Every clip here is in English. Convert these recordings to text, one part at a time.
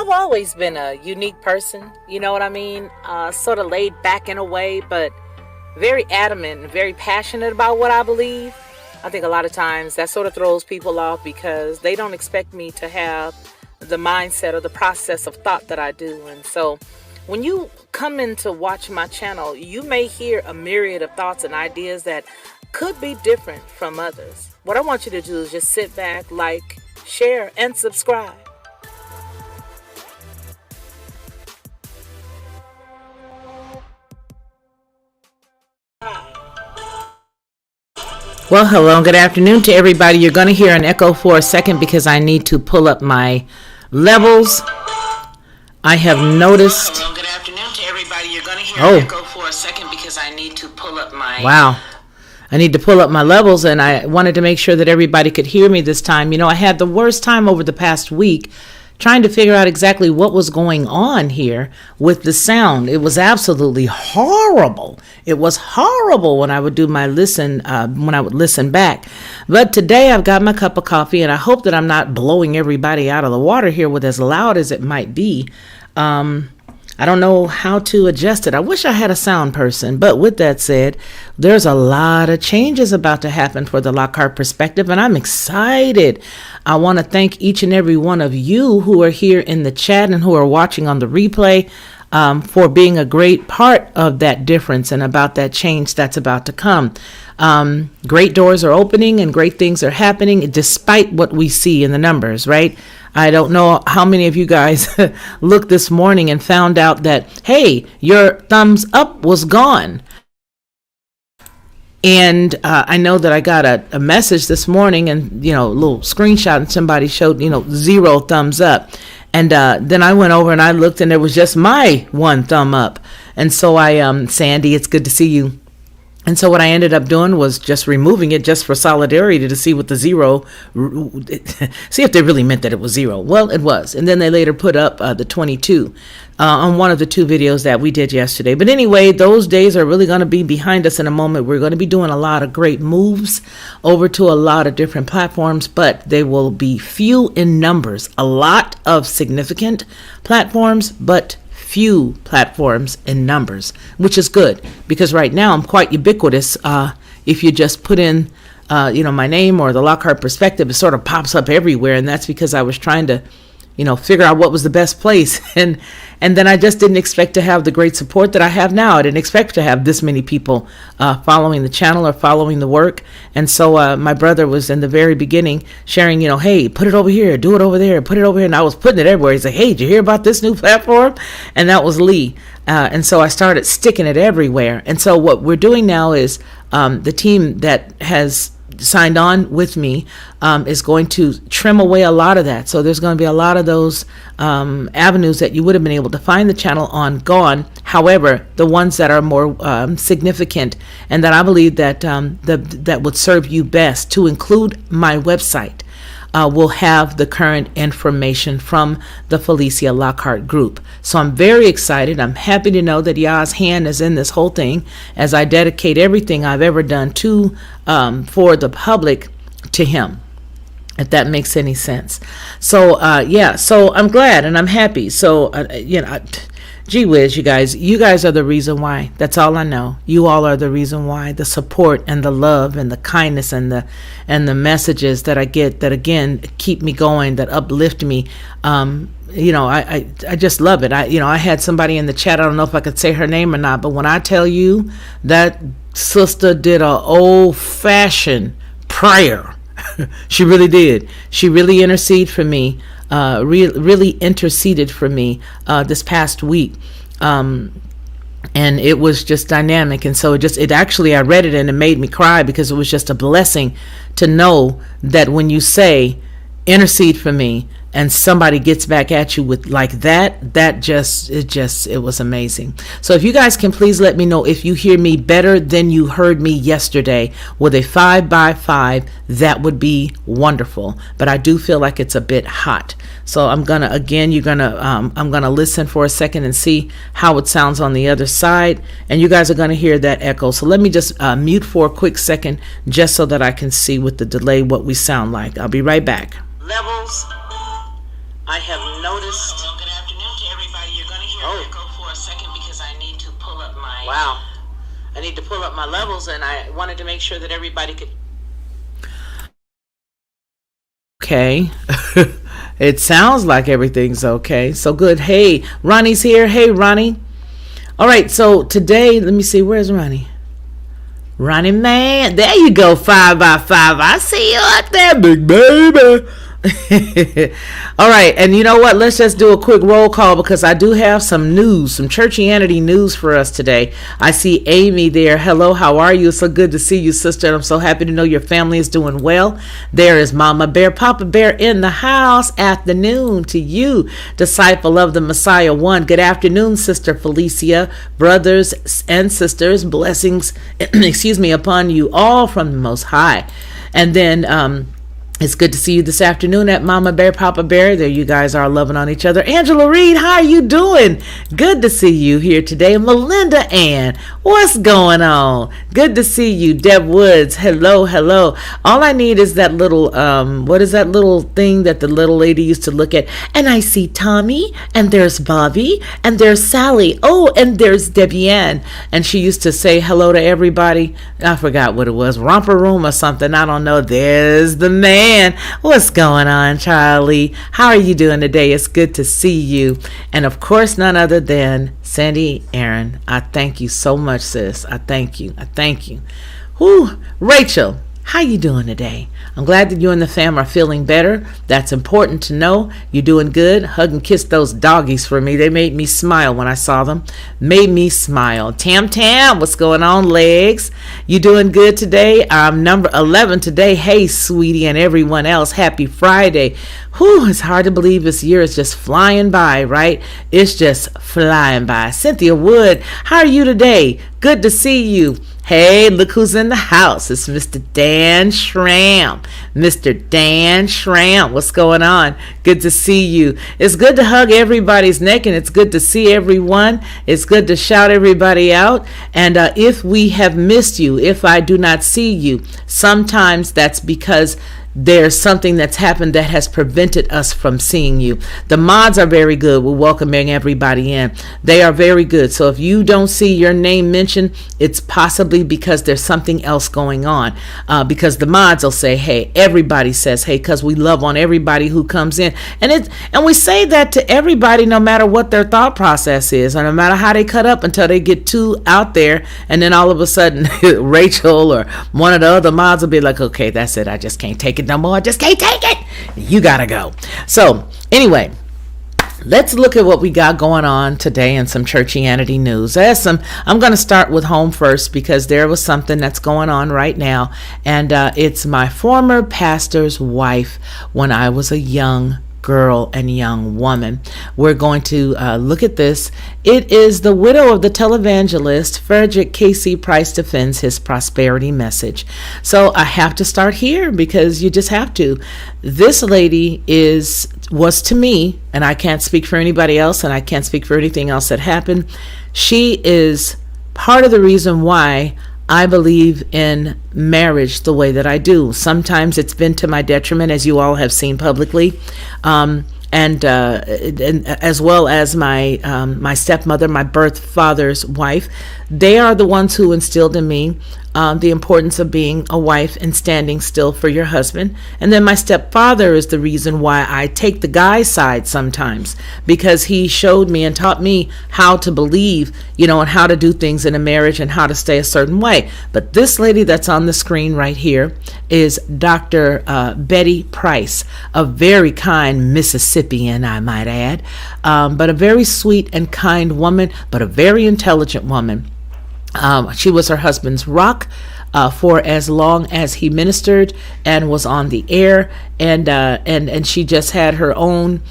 I've always been a unique person, you know what I mean? Sort of laid back in a way, but very adamant and very passionate about what I believe. I think a lot of times that sort of throws people off because they don't expect me to have the mindset or the process of thought that I do. And so when you come in to watch my channel, you may hear a myriad of thoughts and ideas that could be different from others. What I want you to do is just sit back, like, share, and subscribe. Well, hello and good afternoon to everybody. You're going to hear an echo for a second because I need to pull up my levels. I have noticed. Hello, good afternoon to everybody. You're going to hear an echo for a second because I need to pull up my. Wow. I need to pull up my levels, and I wanted to make sure that everybody could hear me this time. You know, I had the worst time over the past week trying to figure out exactly what was going on here with the sound. It was absolutely horrible. It was horrible when I would do my listen, when I would listen back. But today I've got my cup of coffee, and I hope that I'm not blowing everybody out of the water here with as loud as it might be. I don't know how to adjust it. I wish I had a sound person. But with that said, there's a lot of changes about to happen for the Lockhart Perspective, and I'm excited. I want to thank each and every one of you who are here in the chat and who are watching on the replay for being a great part of that difference and about that change that's about to come. Great doors are opening and great things are happening despite what we see in the numbers, right? I don't know how many of you guys looked this morning and found out that, hey, your thumbs up was gone. And I know that I got a message this morning and, a little screenshot, and somebody showed, 0 thumbs up. And then I went over and I looked and there was just my 1 thumb up. And so Sandy, it's good to see you. And so what I ended up doing was just removing it just for solidarity to see what the 0, see if they really meant that it was 0. Well, it was. And then they later put up the 22 on one of the 2 videos that we did yesterday. But anyway, those days are really going to be behind us in a moment. We're going to be doing a lot of great moves over to a lot of different platforms, but they will be few in numbers. A lot of significant platforms, but few platforms in numbers, which is good because right now I'm quite ubiquitous. If you just put in, my name or the Lockhart Perspective, it sort of pops up everywhere, and that's because I was trying to, figure out what was the best place, and then I just didn't expect to have the great support that I have now. I didn't expect to have this many people following the channel or following the work, and so my brother was in the very beginning sharing, hey, put it over here, do it over there, put it over here, and I was putting it everywhere. He's like, hey, did you hear about this new platform? And that was Lee, and so I started sticking it everywhere. And so what we're doing now is the team that has signed on with me is going to trim away a lot of that. So there's going to be a lot of those avenues that you would have been able to find the channel on gone. However, the ones that are more significant and that I believe that that would serve you best, to include my website, will have the current information from the Felicia Lockhart group. So I'm very excited. I'm happy to know that Yah's hand is in this whole thing as I dedicate everything I've ever done to for the public to him, if that makes any sense. So so I'm glad and I'm happy. So gee whiz, you guys are the reason why. That's all I know. You all are the reason why. The support and the love and the kindness and the messages that I get that again keep me going, that uplift me. I just love it. I had somebody in the chat, I don't know if I could say her name or not, but when I tell you that sister did a old-fashioned prayer, she really did. She really interceded for me. Really interceded for me this past week, and it was just dynamic. And so it actually, I read it and it made me cry because it was just a blessing to know that when you say intercede for me and somebody gets back at you with like that, it was amazing. So if you guys can please let me know if you hear me better than you heard me yesterday with a 5x5, that would be wonderful. But I do feel like it's a bit hot. So I'm gonna listen for a second and see how it sounds on the other side, and you guys are gonna hear that echo. So let me just mute for a quick second just so that I can see with the delay what we sound like. I'll be right back. Levels. I have noticed. Well, good afternoon to everybody. You're going to hear an echo for a second because I need to pull up my... Wow. I need to pull up my levels, and I wanted to make sure that everybody could... Okay. It sounds like everything's okay. So good. Hey, Ronnie's here. Hey, Ronnie. All right, so today, let me see. Where's Ronnie? Ronnie.d.Mann. There you go, 5x5. I see you up there, big baby. All right, and you know what? Let's just do a quick roll call because I do have some news, some churchianity news for us today. I see Amy there. Hello, how are you? It's so good to see you, sister, and I'm so happy to know your family is doing well. There is Mama Bear, Papa Bear in the house. Afternoon to you, disciple of the Messiah One. Good afternoon, Sister Felicia, brothers and sisters. Blessings, excuse me, upon you all from the Most High. And then, it's good to see you this afternoon at Mama Bear, Papa Bear. There you guys are loving on each other. Angela Reed, how are you doing? Good to see you here today. Melinda Ann, what's going on? Good to see you. Deb Woods, hello, hello. All I need is that little, what is that little thing that the little lady used to look at? And I see Tommy, and there's Bobby, and there's Sally. Oh, and there's Debbie Ann. And she used to say hello to everybody. I forgot what it was, Romper Room or something. I don't know. There's the man. What's going on, Charlie? How are you doing today? It's good to see you. And of course, none other than Sandy Aaron. I thank you so much, sis. I thank you. I thank you. Whew. Rachel, how you doing today? I'm glad that you and the fam are feeling better. That's important to know. You're doing good. Hug and kiss those doggies for me. They made me smile when I saw them. Made me smile. Tam Tam, what's going on, legs? You doing good today? I'm number 11 today. Hey, sweetie, and everyone else. Happy Friday. Whew, it's hard to believe this year is just flying by, right? It's just flying by. Cynthia Wood, how are you today? Good to see you. Hey, look who's in the house. It's Mr. Dan Schramm. Mr. Dan Schramm, what's going on? Good to see you. It's good to hug everybody's neck, and it's good to see everyone. It's good to shout everybody out. And if we have missed you, if I do not see you, sometimes that's because there's something that's happened that has prevented us from seeing you. The mods are very good. We're welcoming everybody in. They are very good. So if you don't see your name mentioned, it's possibly because there's something else going on. Because the mods will say, hey, everybody says, hey, because we love on everybody who comes in. And we say that to everybody no matter what their thought process is, or no matter how they cut up until they get too out there. And then all of a sudden, Rachel or one of the other mods will be like, okay, that's it. I just can't take it no more. I just can't take it. You gotta go. So anyway, let's look at what we got going on today in some churchianity news. I'm going to start with home first because there was something that's going on right now, and it's my former pastor's wife when I was a young girl and young woman. We're going to look at this. It is the widow of the televangelist Frederick Casey Price defends his prosperity message. So I have to start here because you just have to. This lady was to me, and I can't speak for anybody else, and I can't speak for anything else that happened. She is part of the reason why I believe in marriage the way that I do. Sometimes it's been to my detriment, as you all have seen publicly, and as well as my stepmother, my birth father's wife. They are the ones who instilled in me the importance of being a wife and standing still for your husband. And then my stepfather is the reason why I take the guy's side sometimes, because he showed me and taught me how to believe, and how to do things in a marriage and how to stay a certain way. But this lady that's on the screen right here is Dr. Betty Price, a very kind Mississippian, I might add, but a very sweet and kind woman, but a very intelligent woman. She was her husband's rock for as long as he ministered and was on the air, and she just had her own.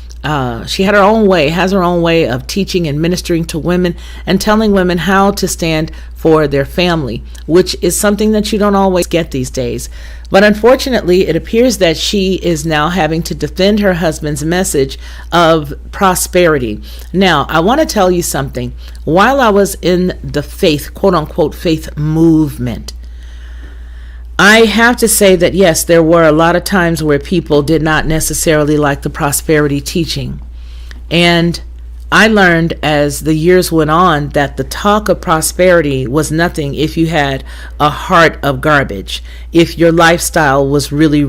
She had her own way, has her own way of teaching and ministering to women and telling women how to stand for their family, which is something that you don't always get these days. But unfortunately, it appears that she is now having to defend her husband's message of prosperity. Now, I want to tell you something. While I was in the faith, quote unquote, faith movement, I have to say that, yes, there were a lot of times where people did not necessarily like the prosperity teaching. And I learned as the years went on that the talk of prosperity was nothing if you had a heart of garbage, if your lifestyle was really,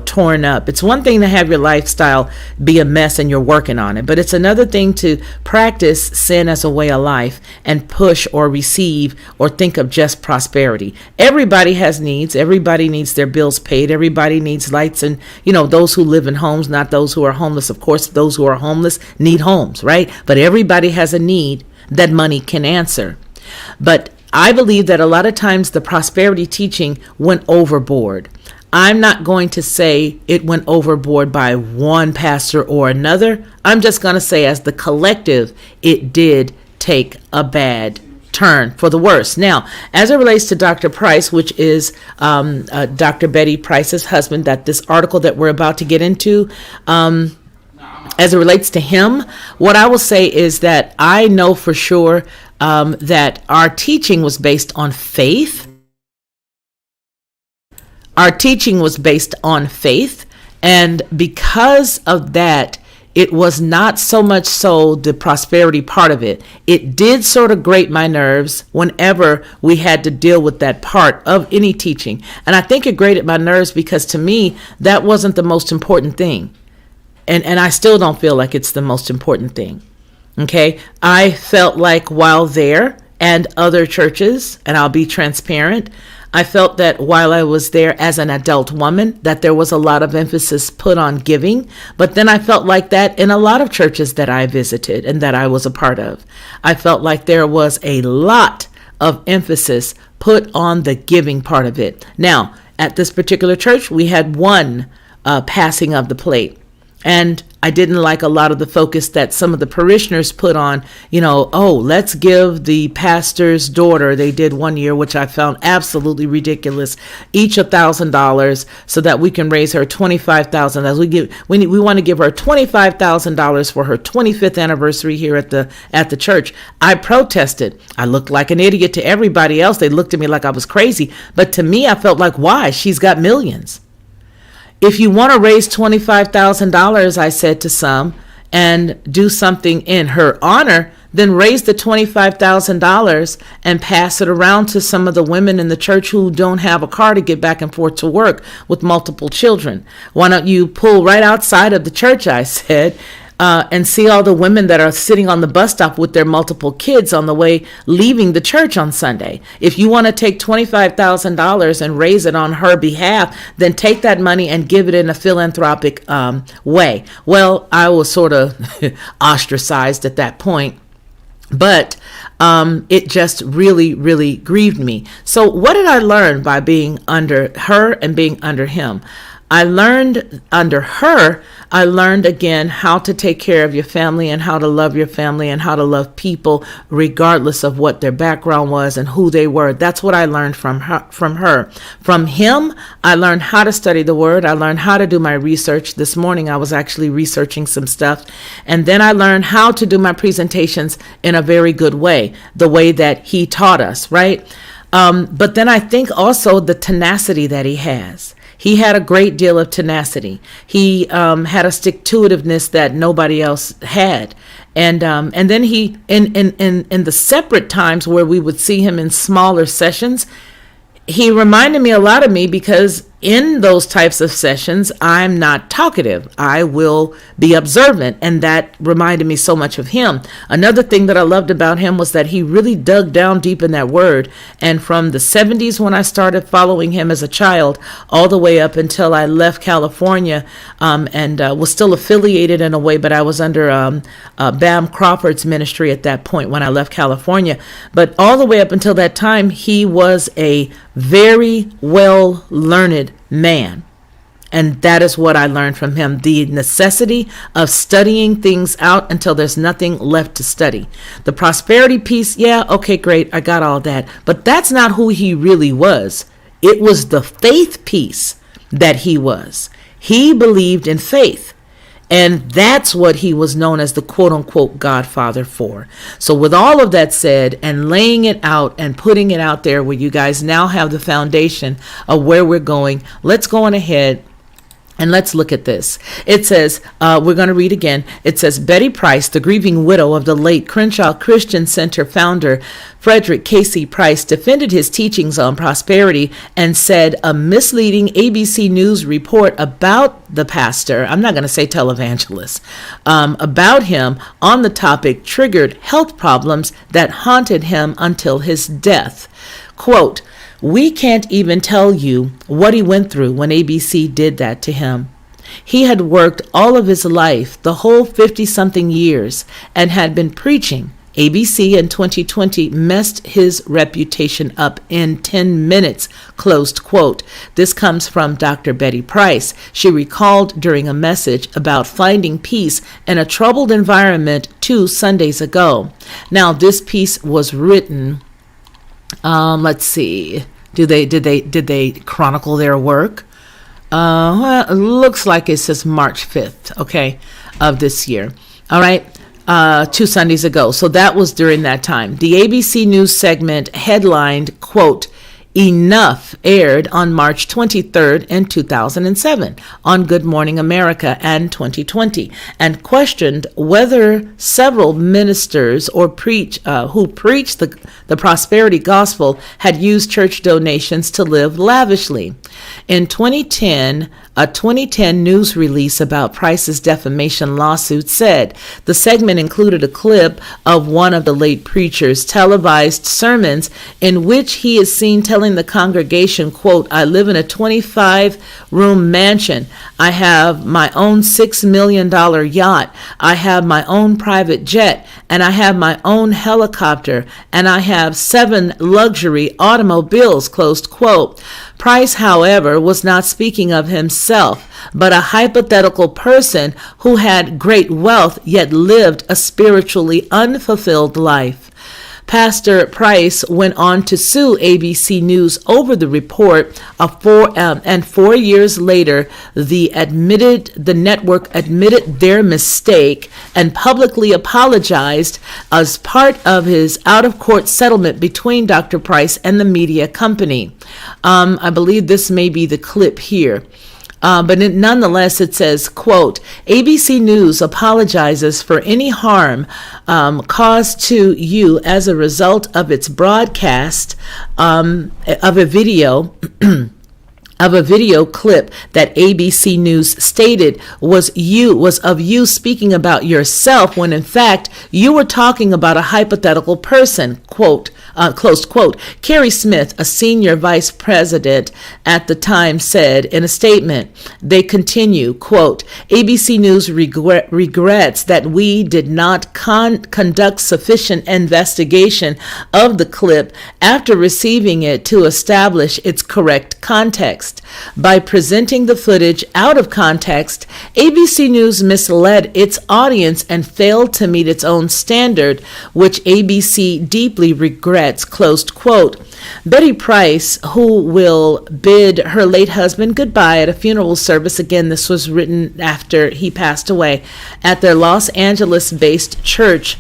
torn up. It's one thing to have your lifestyle be a mess and you're working on it, but it's another thing to practice sin as a way of life and push or receive or think of just prosperity. Everybody has needs. Everybody needs their bills paid. Everybody needs lights and, those who live in homes, not those who are homeless. Of course, those who are homeless need homes, right? But everybody has a need that money can answer. But I believe that a lot of times the prosperity teaching went overboard. I'm not going to say it went overboard by one pastor or another. I'm just going to say as the collective, it did take a bad turn for the worse. Now, as it relates to Dr. Price, which is Dr. Betty Price's husband, that this article that we're about to get into, as it relates to him, what I will say is that I know for sure that our teaching was based on faith. Our teaching was based on faith. And because of that, it was not so much so the prosperity part of it. It did sort of grate my nerves whenever we had to deal with that part of any teaching. And I think it grated my nerves because to me, that wasn't the most important thing. And I still don't feel like it's the most important thing. Okay. I felt like while there and other churches, and I'll be transparent, I felt that while I was there as an adult woman, that there was a lot of emphasis put on giving. But then I felt like that in a lot of churches that I visited and that I was a part of. I felt like there was a lot of emphasis put on the giving part of it. Now, at this particular church, we had one passing of the plate. And I didn't like a lot of the focus that some of the parishioners put on, let's give the pastor's daughter, they did one year, which I found absolutely ridiculous, each $1,000 so that we can raise her $25,000. We want to give her $25,000 for her 25th anniversary here at the church. I protested. I looked like an idiot to everybody else. They looked at me like I was crazy. But to me, I felt like, why? She's got millions. If you want to raise $25,000, I said to some, and do something in her honor, then raise the $25,000 and pass it around to some of the women in the church who don't have a car to get back and forth to work with multiple children. Why don't you pull right outside of the church, I said, and see all the women that are sitting on the bus stop with their multiple kids on the way leaving the church on Sunday. If you want to take $25,000 and raise it on her behalf, then take that money and give it in a philanthropic way. Well, I was sort of ostracized at that point. But it just really, really grieved me. So what did I learn by being under her and being under him? I learned under her, I learned again how to take care of your family and how to love your family and how to love people regardless of what their background was and who they were. That's what I learned from her. From him, I learned how to study the word. I learned how to do my research. This morning, I was actually researching some stuff. And then I learned how to do my presentations in a very good way, the way that he taught us, right? But then I think also the tenacity that he has. He had a great deal of tenacity. He had a stick-to-itiveness that nobody else had. And then he, in the separate times where we would see him in smaller sessions, he reminded me a lot of me because in those types of sessions, I'm not talkative. I will be observant, and that reminded me so much of him. Another thing that I loved about him was that he really dug down deep in that word. And from the 70s when I started following him as a child, all the way up until I left California and was still affiliated in a way, but I was under Bam Crawford's ministry at that point when I left California. But all the way up until that time, he was a very well-learned man. And that is what I learned from him, the necessity of studying things out until there's nothing left to study. The prosperity piece, yeah, okay, great, I got all that. But that's not who he really was. It was the faith piece that he was. He believed in faith. And that's what he was known as the quote unquote Godfather for. So with all of that said, and laying it out and putting it out there where you guys now have the foundation of where we're going, let's go on ahead and let's look at this. It says, we're going to read again. It says, Betty Price, the grieving widow of the late Crenshaw Christian Center founder Frederick Casey Price, defended his teachings on prosperity and said a misleading ABC News report about the pastor, I'm not going to say televangelist, about him on the topic triggered health problems that haunted him until his death. Quote, "We can't even tell you what he went through when ABC did that to him. He had worked all of his life, the whole 50-something years, and had been preaching. ABC in 2020 messed his reputation up in 10 minutes," closed quote. This comes from Dr. Betty Price. She recalled during a message about finding peace in a troubled environment 2 Sundays ago. Now, this piece was written, let's see, did they chronicle their work? Well, it looks like it says March 5th, okay, of this year. All right. 2 Sundays ago. So that was during that time. The ABC News segment headlined, quote, "Enough," aired on March 23rd in 2007 on Good Morning America and 2020, and questioned whether several ministers or who preached the prosperity gospel had used church donations to live lavishly. In 2010, a 2010 news release about Price's defamation lawsuit said the segment included a clip of one of the late preacher's televised sermons in which he is seen telling the congregation, quote, "I live in a 25-room mansion. I have my own $6 million yacht. I have my own private jet, and I have my own helicopter, and I have 7 luxury automobiles," closed quote. Price, however, was not speaking of himself, but a hypothetical person who had great wealth yet lived a spiritually unfulfilled life. Pastor Price went on to sue ABC News over the report, and 4 years later, the network admitted their mistake and publicly apologized as part of his out-of-court settlement between Dr. Price and the media company. I believe this may be the clip here. But nonetheless, it says, quote, "ABC News apologizes for any harm caused to you as a result of its broadcast of a video of a video clip that ABC News stated was of you speaking about yourself when in fact you were talking about a hypothetical person," quote, closed quote. Kerry Smith, a senior vice president at the time, said in a statement. They continue, quote, "ABC News regrets that we did not conduct sufficient investigation of the clip after receiving it to establish its correct context. By presenting the footage out of context, ABC News misled its audience and failed to meet its own standard, which ABC deeply regrets," closed quote. Betty Price, who will bid her late husband goodbye at a funeral service, again, this was written after he passed away, at their Los Angeles-based church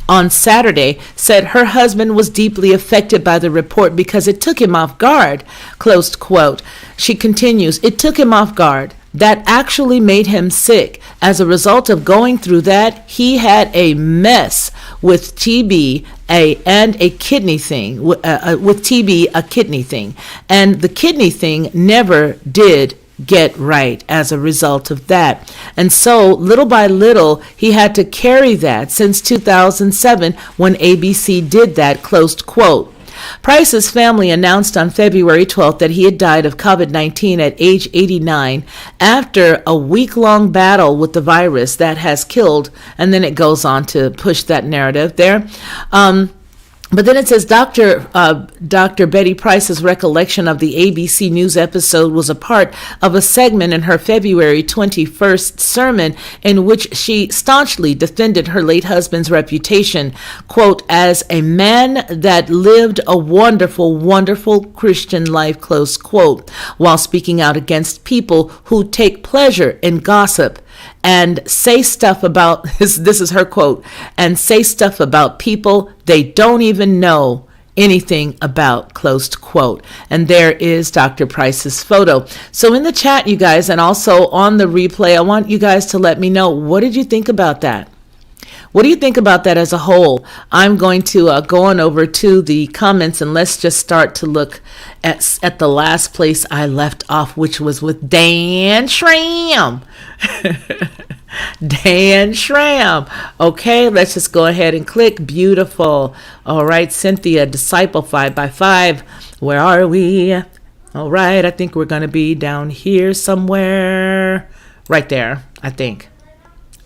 on Saturday, said her husband was deeply affected by the report because it took him off guard, closed quote. She continues, "It took him off guard. That actually made him sick. As a result of going through that, he had a mess with TB and a kidney thing, with TB, a kidney thing. And the kidney thing never did get right as a result of that. And so little by little, he had to carry that since 2007 when ABC did that," closed quote. Price's family announced on February 12th that he had died of COVID-19 at age 89 after a week-long battle with the virus that has killed, and then it goes on to push that narrative there. But then it says Dr. Betty Price's recollection of the ABC News episode was a part of a segment in her February 21st sermon in which she staunchly defended her late husband's reputation, quote, "as a man that lived a wonderful, wonderful Christian life," close quote, while speaking out against people who take pleasure in gossip and say stuff about, this is her quote, and say stuff about people they don't even know anything about, closed quote. And there is Dr. Price's photo. So in the chat, you guys, and also on the replay, I want you guys to let me know, what did you think about that? What do you think about that as a whole? I'm going to go on over to the comments, and let's just start to look at the last place I left off, which was with Dan Schramm. Dan Schramm. Okay, let's just go ahead and click. Beautiful. All right, Cynthia, Disciple 5x5. Where are we? All right, I think we're going to be down here somewhere. Right there, I think.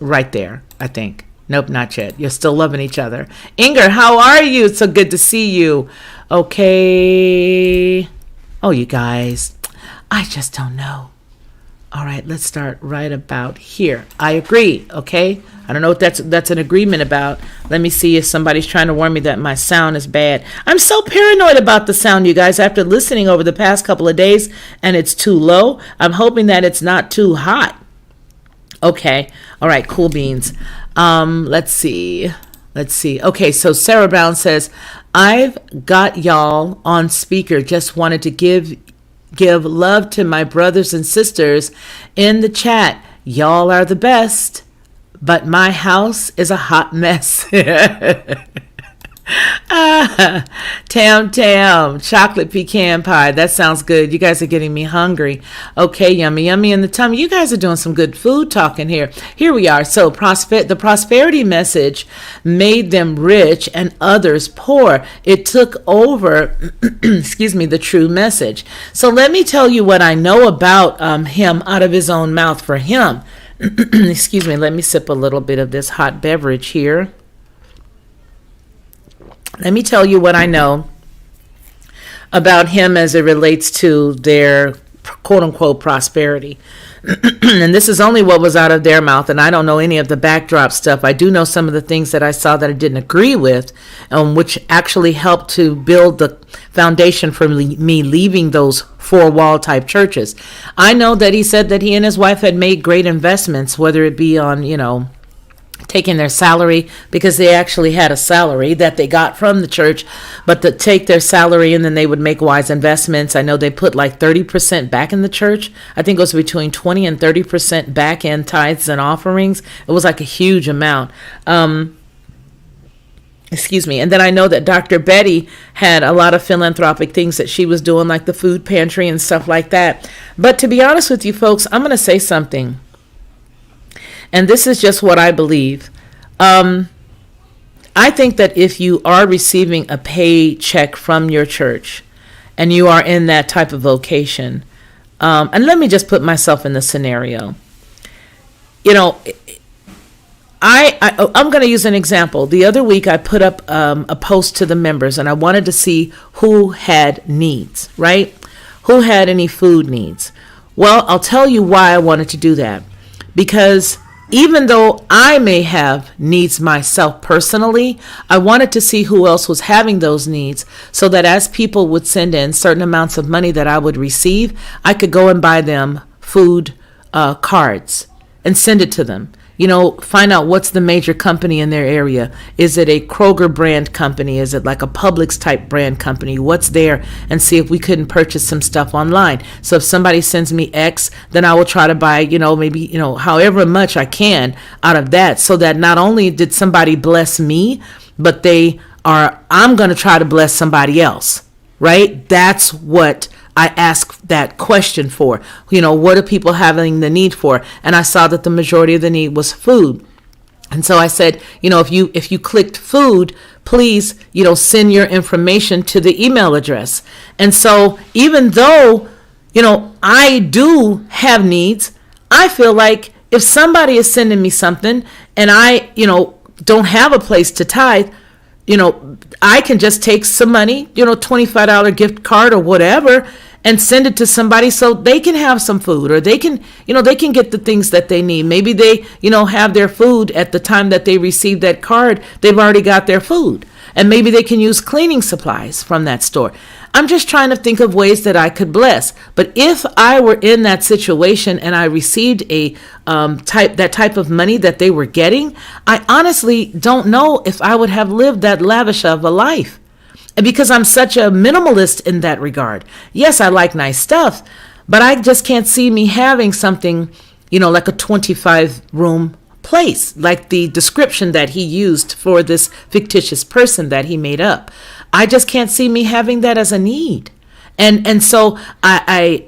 Right there, I think. Nope, not yet. You're still loving each other. Inger, how are you? It's so good to see you. Okay. Oh, you guys, I just don't know. All right, let's start right about here. I agree, okay? I don't know what that's an agreement about. Let me see if somebody's trying to warn me that my sound is bad. I'm so paranoid about the sound, you guys, after listening over the past couple of days, and it's too low. I'm hoping that it's not too hot. Okay, all right, cool beans. Let's see. Okay, so Sarah Brown says, I've got y'all on speaker. Just wanted to give love to my brothers and sisters in the chat. Y'all are the best, but my house is a hot mess. Tam chocolate pecan pie. That sounds good. You guys are getting me hungry. Okay, yummy in the tummy. You guys are doing some good food talking here. Here we are. So the prosperity message made them rich and others poor. It took over, the true message. So let me tell you what I know about him out of his own mouth for him. Excuse me. Let me sip a little bit of this hot beverage here. Let me tell you what I know about him as it relates to their quote-unquote prosperity. And this is only what was out of their mouth, and I don't know any of the backdrop stuff. I do know some of the things that I saw that I didn't agree with, which actually helped to build the foundation for me leaving those four-wall type churches. I know that he said that he and his wife had made great investments, whether it be on, taking their salary, because they actually had a salary that they got from the church, but to take their salary and then they would make wise investments. I know they put like 30% back in the church. I think it was between 20 and 30% back in tithes and offerings. It was like a huge amount. Excuse me. And then I know that Dr. Betty had a lot of philanthropic things that she was doing, like the food pantry and stuff like that. But to be honest with you folks, I'm going to say something. And this is just what I believe. I think that if you are receiving a paycheck from your church and you are in that type of vocation, and let me just put myself in the scenario. I'm going to use an example. The other week I put up a post to the members, and I wanted to see who had needs, right? Who had any food needs? Well, I'll tell you why I wanted to do that. Because even though I may have needs myself personally, I wanted to see who else was having those needs, so that as people would send in certain amounts of money that I would receive, I could go and buy them food cards and send it to them. Find out what's the major company in their area. Is it a Kroger brand company? Is it like a Publix type brand company? What's there? And see if we couldn't purchase some stuff online. So if somebody sends me X, then I will try to buy, maybe, however much I can out of that, so that not only did somebody bless me, but I'm going to try to bless somebody else, right? That's what I asked that question for. What are people having the need for? And I saw that the majority of the need was food. And so I said, if you clicked food, please, send your information to the email address. And so even though, I do have needs, I feel like if somebody is sending me something and I, don't have a place to tithe, I can just take some money, $25 gift card or whatever, and send it to somebody so they can have some food, or they can get the things that they need. Maybe they, have their food at the time that they receive that card. They've already got their food, and maybe they can use cleaning supplies from that store. I'm just trying to think of ways that I could bless. But if I were in that situation and I received a that type of money that they were getting, I honestly don't know if I would have lived that lavish of a life. Because I'm such a minimalist in that regard. Yes, I like nice stuff, but I just can't see me having something, like a 25-room place, like the description that he used for this fictitious person that he made up. I just can't see me having that as a need. And so I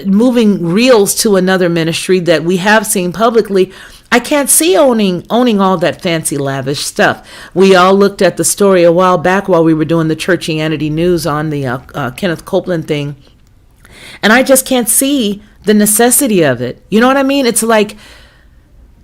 moving Reels to another ministry that we have seen publicly, I can't see owning all that fancy, lavish stuff. We all looked at the story a while back while we were doing the Churchianity News on the Kenneth Copeland thing. And I just can't see the necessity of it. You know what I mean? It's like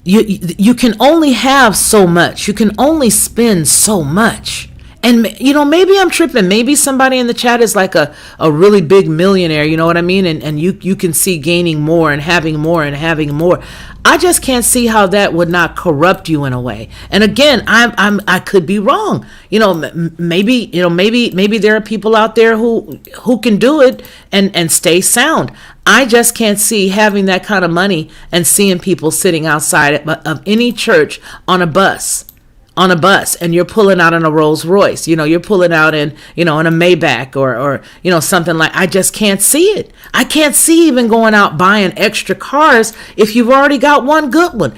you can only have so much. You can only spend so much. And, maybe I'm tripping. Maybe somebody in the chat is like a really big millionaire, you know what I mean? And you can see gaining more and having more and having more. I just can't see how that would not corrupt you in a way. And again, I could be wrong. Maybe there are people out there who can do it and stay sound. I just can't see having that kind of money and seeing people sitting outside of any church on a bus, and you're pulling out in a Rolls Royce, you're pulling out in a Maybach or something like. I just can't see it. I can't see even going out buying extra cars if you've already got one good one.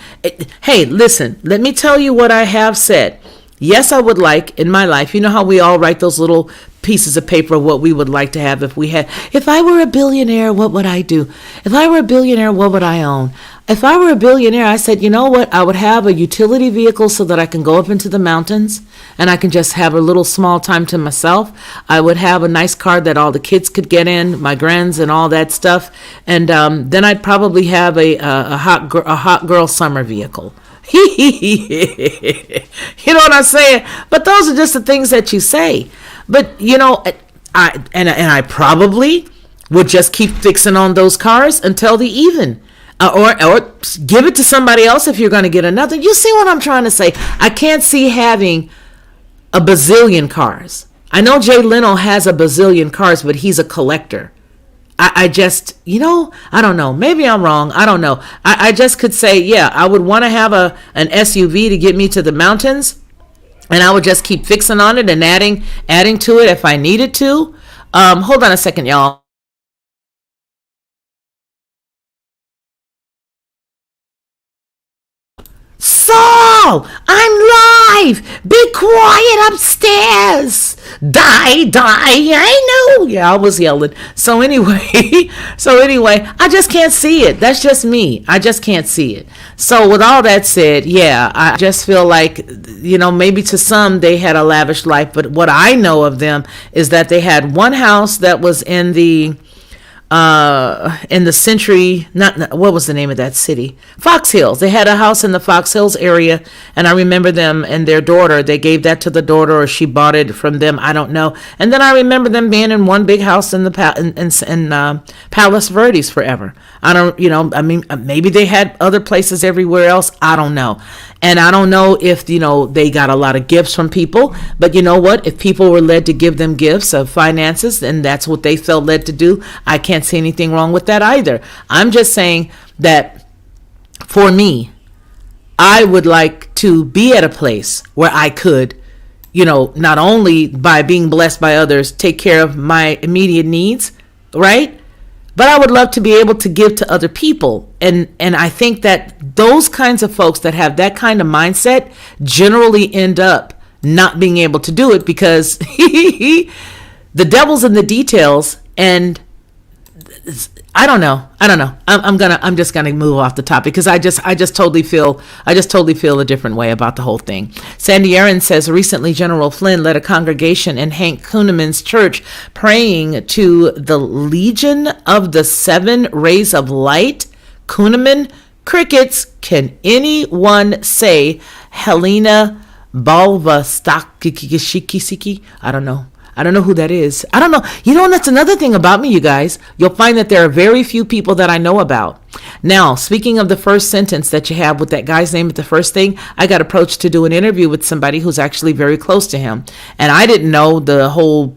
Hey, listen, let me tell you what I have said. Yes, I would like in my life, you know how we all write those little pieces of paper of what we would like to have if I were a billionaire, what would I do? If I were a billionaire, what would I own? If I were a billionaire, I said, you know what? I would have a utility vehicle so that I can go up into the mountains and I can just have a little small time to myself. I would have a nice car that all the kids could get in, my grands and all that stuff. And then I'd probably have a hot girl summer vehicle. You know what I'm saying? But those are just the things that you say. But I probably would just keep fixing on those cars until the even. Or give it to somebody else if you're going to get another. You see what I'm trying to say? I can't see having a bazillion cars. I know Jay Leno has a bazillion cars, but he's a collector. I just, I don't know. Maybe I'm wrong. I don't know. I just could say, yeah, I would want to have an SUV to get me to the mountains, and I would just keep fixing on it and adding to it if I needed to. Hold on a second, y'all. Saul, I'm live. Be quiet upstairs. Die. I know. Yeah, I was yelling. So anyway, I just can't see it. That's just me. I just can't see it. So with all that said, yeah, I just feel like, maybe to some they had a lavish life, but what I know of them is that they had one house that was in the Century, what was the name of that city? Fox Hills. They had a house in the Fox Hills area, and I remember them and their daughter. They gave that to the daughter, or she bought it from them. I don't know. And then I remember them being in one big house in the Palos Verdes forever. I don't, maybe they had other places everywhere else. I don't know. And I don't know if, they got a lot of gifts from people, but you know what? If people were led to give them gifts of finances, and that's what they felt led to do, I can't see anything wrong with that either. I'm just saying that for me, I would like to be at a place where I could, not only by being blessed by others, take care of my immediate needs, right? But I would love to be able to give to other people. And I think that those kinds of folks that have that kind of mindset generally end up not being able to do it because the devil's in the details. And I don't know. I'm just gonna move off the topic because I just totally feel a different way about the whole thing. Sandy Aaron says recently General Flynn led a congregation in Hank Kunneman's church praying to the Legion of the Seven Rays of Light. Kunneman, crickets. Can anyone say Helena Balvastakishiki? I don't know who that is. I don't know. And that's another thing about me, you guys. You'll find that there are very few people that I know about. Now, speaking of the first sentence that you have with that guy's name at the first thing, I got approached to do an interview with somebody who's actually very close to him. And I didn't know the whole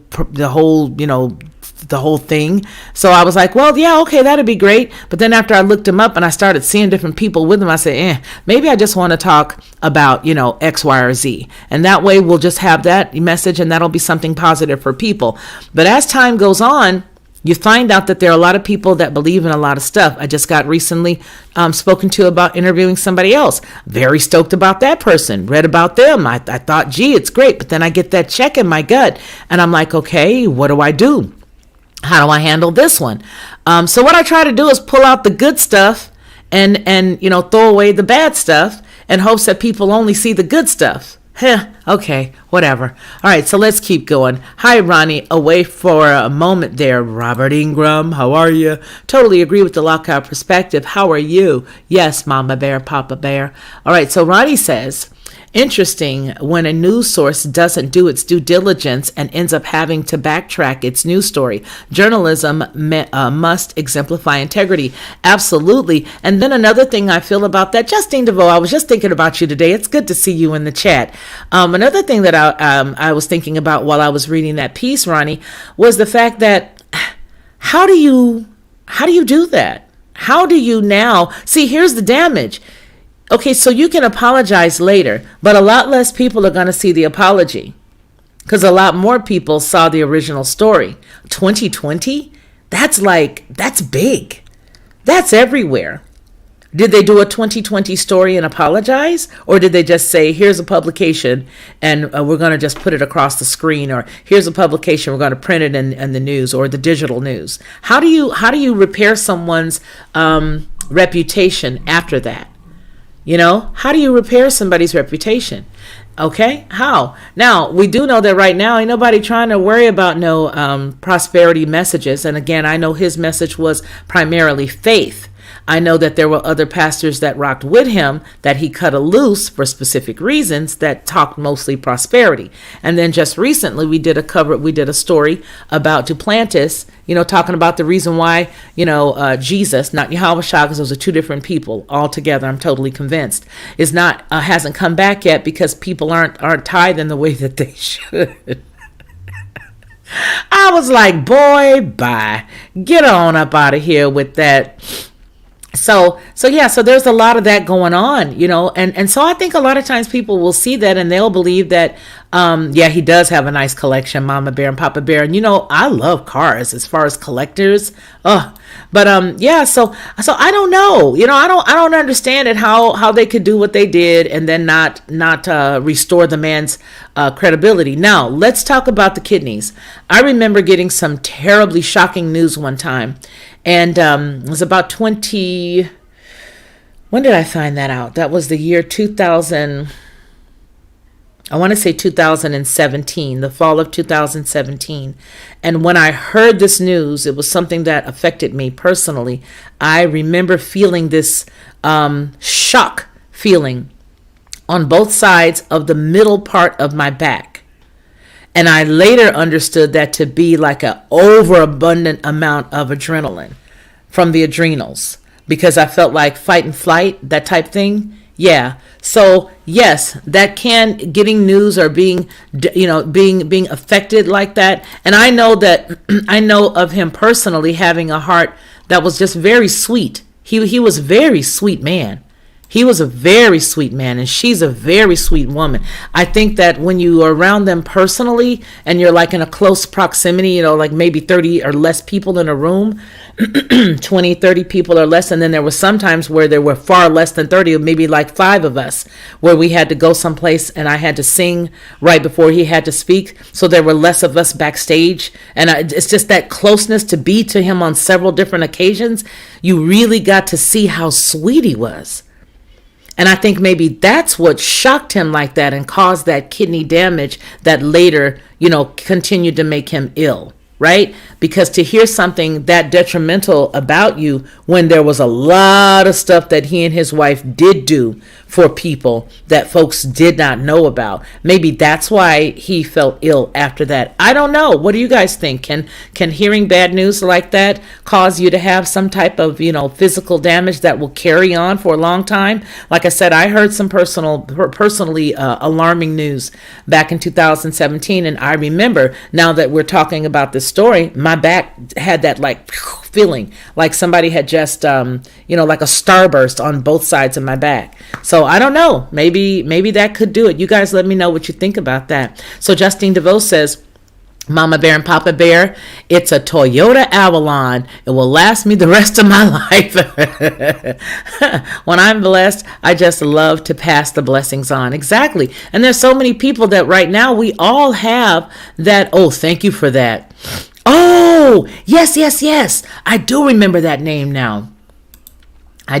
the whole thing. So I was like, well, yeah, okay, that'd be great. But then after I looked him up and I started seeing different people with him, I said, maybe I just want to talk about, X, Y, or Z. And that way we'll just have that message and that'll be something positive for people. But as time goes on, you find out that there are a lot of people that believe in a lot of stuff. I just got recently spoken to about interviewing somebody else. Very stoked about that person. Read about them. I thought, gee, it's great. But then I get that check in my gut. And I'm like, okay, what do I do? How do I handle this one? So what I try to do is pull out the good stuff and throw away the bad stuff in hopes that people only see the good stuff. Okay, whatever. All right, so let's keep going. Hi, Ronnie. Away for a moment there. Robert Ingram, how are you? Totally agree with the Lockhart perspective. How are you? Yes, Mama Bear, Papa Bear. All right, so Ronnie says, interesting when a news source doesn't do its due diligence and ends up having to backtrack its news story. Journalism must exemplify integrity. Absolutely. And then another thing I feel about that, Justine DeVoe, I was just thinking about you today. It's good to see you in the chat. Another thing that I was thinking about while I was reading that piece, Ronnie, was the fact that how do you do that? How do you now see? Here's the damage. Okay, so you can apologize later, but a lot less people are going to see the apology because a lot more people saw the original story. 2020? That's big. That's everywhere. Did they do a 2020 story and apologize? Or did they just say, here's a publication and we're going to just put it across the screen, or here's a publication, we're going to print it in the news or the digital news? How do you repair someone's reputation after that? How do you repair somebody's reputation? Okay, how? Now, we do know that right now ain't nobody trying to worry about no prosperity messages. And again, I know his message was primarily faith. I know that there were other pastors that rocked with him that he cut loose for specific reasons that talked mostly prosperity. And then just recently we did a story about Duplantis, talking about the reason why, Jesus, not Yahweh Shah, because those are two different people altogether. I'm totally convinced hasn't come back yet because people aren't tithing the way that they should. I was like, boy, bye. Get on up out of here with that. So there's a lot of that going on, and so I think a lot of times people will see that and they'll believe that, he does have a nice collection, Mama Bear and Papa Bear. And, I love cars as far as collectors. So I don't know, I don't understand it, how they could do what they did and then not restore the man's credibility. Now, let's talk about the kidneys. I remember getting some terribly shocking news one time. And it was about when did I find that out? That was the year 2000. I want to say 2017, the fall of 2017. And when I heard this news, it was something that affected me personally. I remember feeling this shock feeling on both sides of the middle part of my back. And I later understood that to be like an overabundant amount of adrenaline from the adrenals, because I felt like fight and flight, that type thing. Yeah. So yes, that getting news or being affected like that. And I know that I know of him personally having a heart that was just very sweet. He was a very sweet man. He was a very sweet man, and she's a very sweet woman. I think that when you are around them personally and you're like in a close proximity, like maybe 30 or less people in a room, 20, 30 people or less. And then there were some times where there were far less than 30, or maybe like 5 of us, where we had to go someplace and I had to sing right before he had to speak. So there were less of us backstage. And it's just that closeness to be to him on several different occasions. You really got to see how sweet he was. And I think maybe that's what shocked him like that and caused that kidney damage that later, continued to make him ill, right? Because to hear something that detrimental about you when there was a lot of stuff that he and his wife did do for people that folks did not know about. Maybe that's why he felt ill after that. I don't know. What do you guys think? Can hearing bad news like that cause you to have some type of, physical damage that will carry on for a long time? Like I said, I heard some personally alarming news back in 2017, and I remember, now that we're talking about this story, my back had that like feeling like somebody had just like a starburst on both sides of my back. So I don't know, maybe that could do it. You guys let me know what you think about that. So Justine DeVoe says, Mama Bear and Papa Bear, it's a Toyota Avalon. It will last me the rest of my life. When I'm blessed, I just love to pass the blessings on. Exactly. And there's so many people that right now we all have that. Oh, thank you for that. Oh, yes. I do remember that name now. I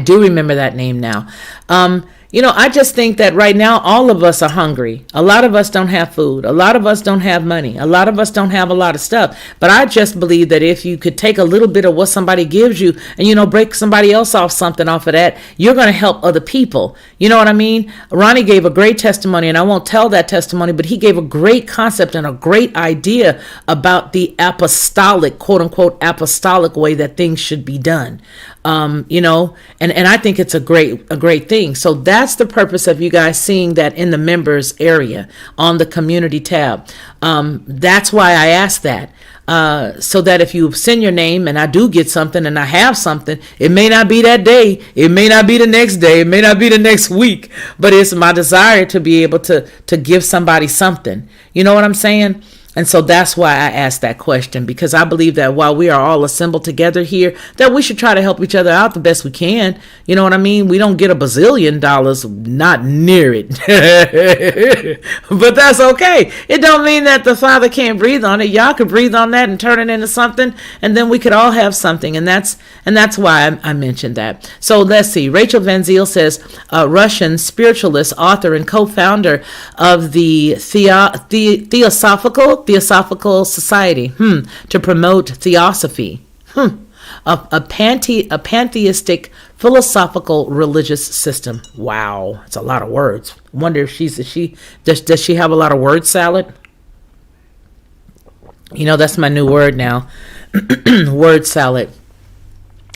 just think that right now all of us are hungry. A lot of us don't have food. A lot of us don't have money. A lot of us don't have a lot of stuff. But I just believe that if you could take a little bit of what somebody gives you and, break somebody else off something off of that, you're going to help other people. You know what I mean? Ronnie gave a great testimony, and I won't tell that testimony, but he gave a great concept and a great idea about the apostolic, quote unquote, apostolic way that things should be done. And I think it's a great thing. So that's the purpose of you guys seeing that in the members area on the community tab. That's why I asked that. So that if you send your name and I do get something and I have something, it may not be that day, it may not be the next day, it may not be the next week, but it's my desire to be able to give somebody something. You know what I'm saying? And so that's why I asked that question, because I believe that while we are all assembled together here, that we should try to help each other out the best we can. You know what I mean? We don't get $1 bazillion, not near it. But that's okay. It don't mean that the Father can't breathe on it. Y'all could breathe on that and turn it into something, and then we could all have something. And that's why I mentioned that. So let's see. Rachel Van Ziel says, Russian spiritualist, author, and co-founder of the Theosophical Society to promote theosophy, a pantheistic philosophical religious system. Wow, it's a lot of words. I wonder if does she have a lot of word salad? That's my new word now. Word salad.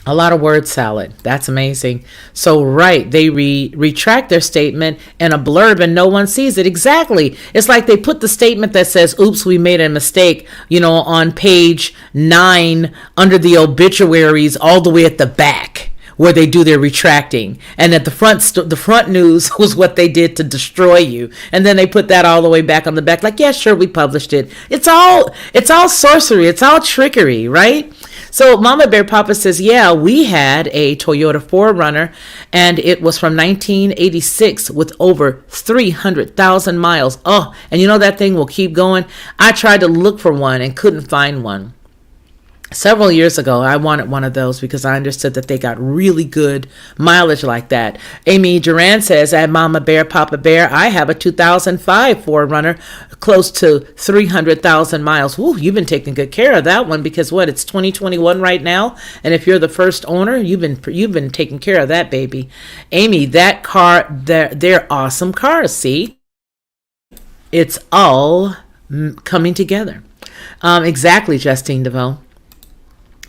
A lot of word salad. That's amazing. So, right, they retract their statement in a blurb and no one sees it. Exactly. It's like they put the statement that says, oops, we made a mistake, on page 9 under the obituaries all the way at the back, where they do their retracting, and at the front news was what they did to destroy you, and then they put that all the way back on the back, like, yeah, sure, we published it. It's all sorcery, it's all trickery, right? So Mama Bear Papa says, yeah, we had a Toyota 4Runner, and it was from 1986 with over 300,000 miles. Oh, and that thing will keep going. I tried to look for one and couldn't find one. Several years ago, I wanted one of those because I understood that they got really good mileage like that. Amy Duran says, at Mama Bear, Papa Bear, I have a 2005 4Runner, close to 300,000 miles. Woo, you've been taking good care of that one because it's 2021 right now. And if you're the first owner, you've been taking care of that baby. Amy, that car, they're awesome cars. See, it's all coming together. Exactly, Justine DeVoe.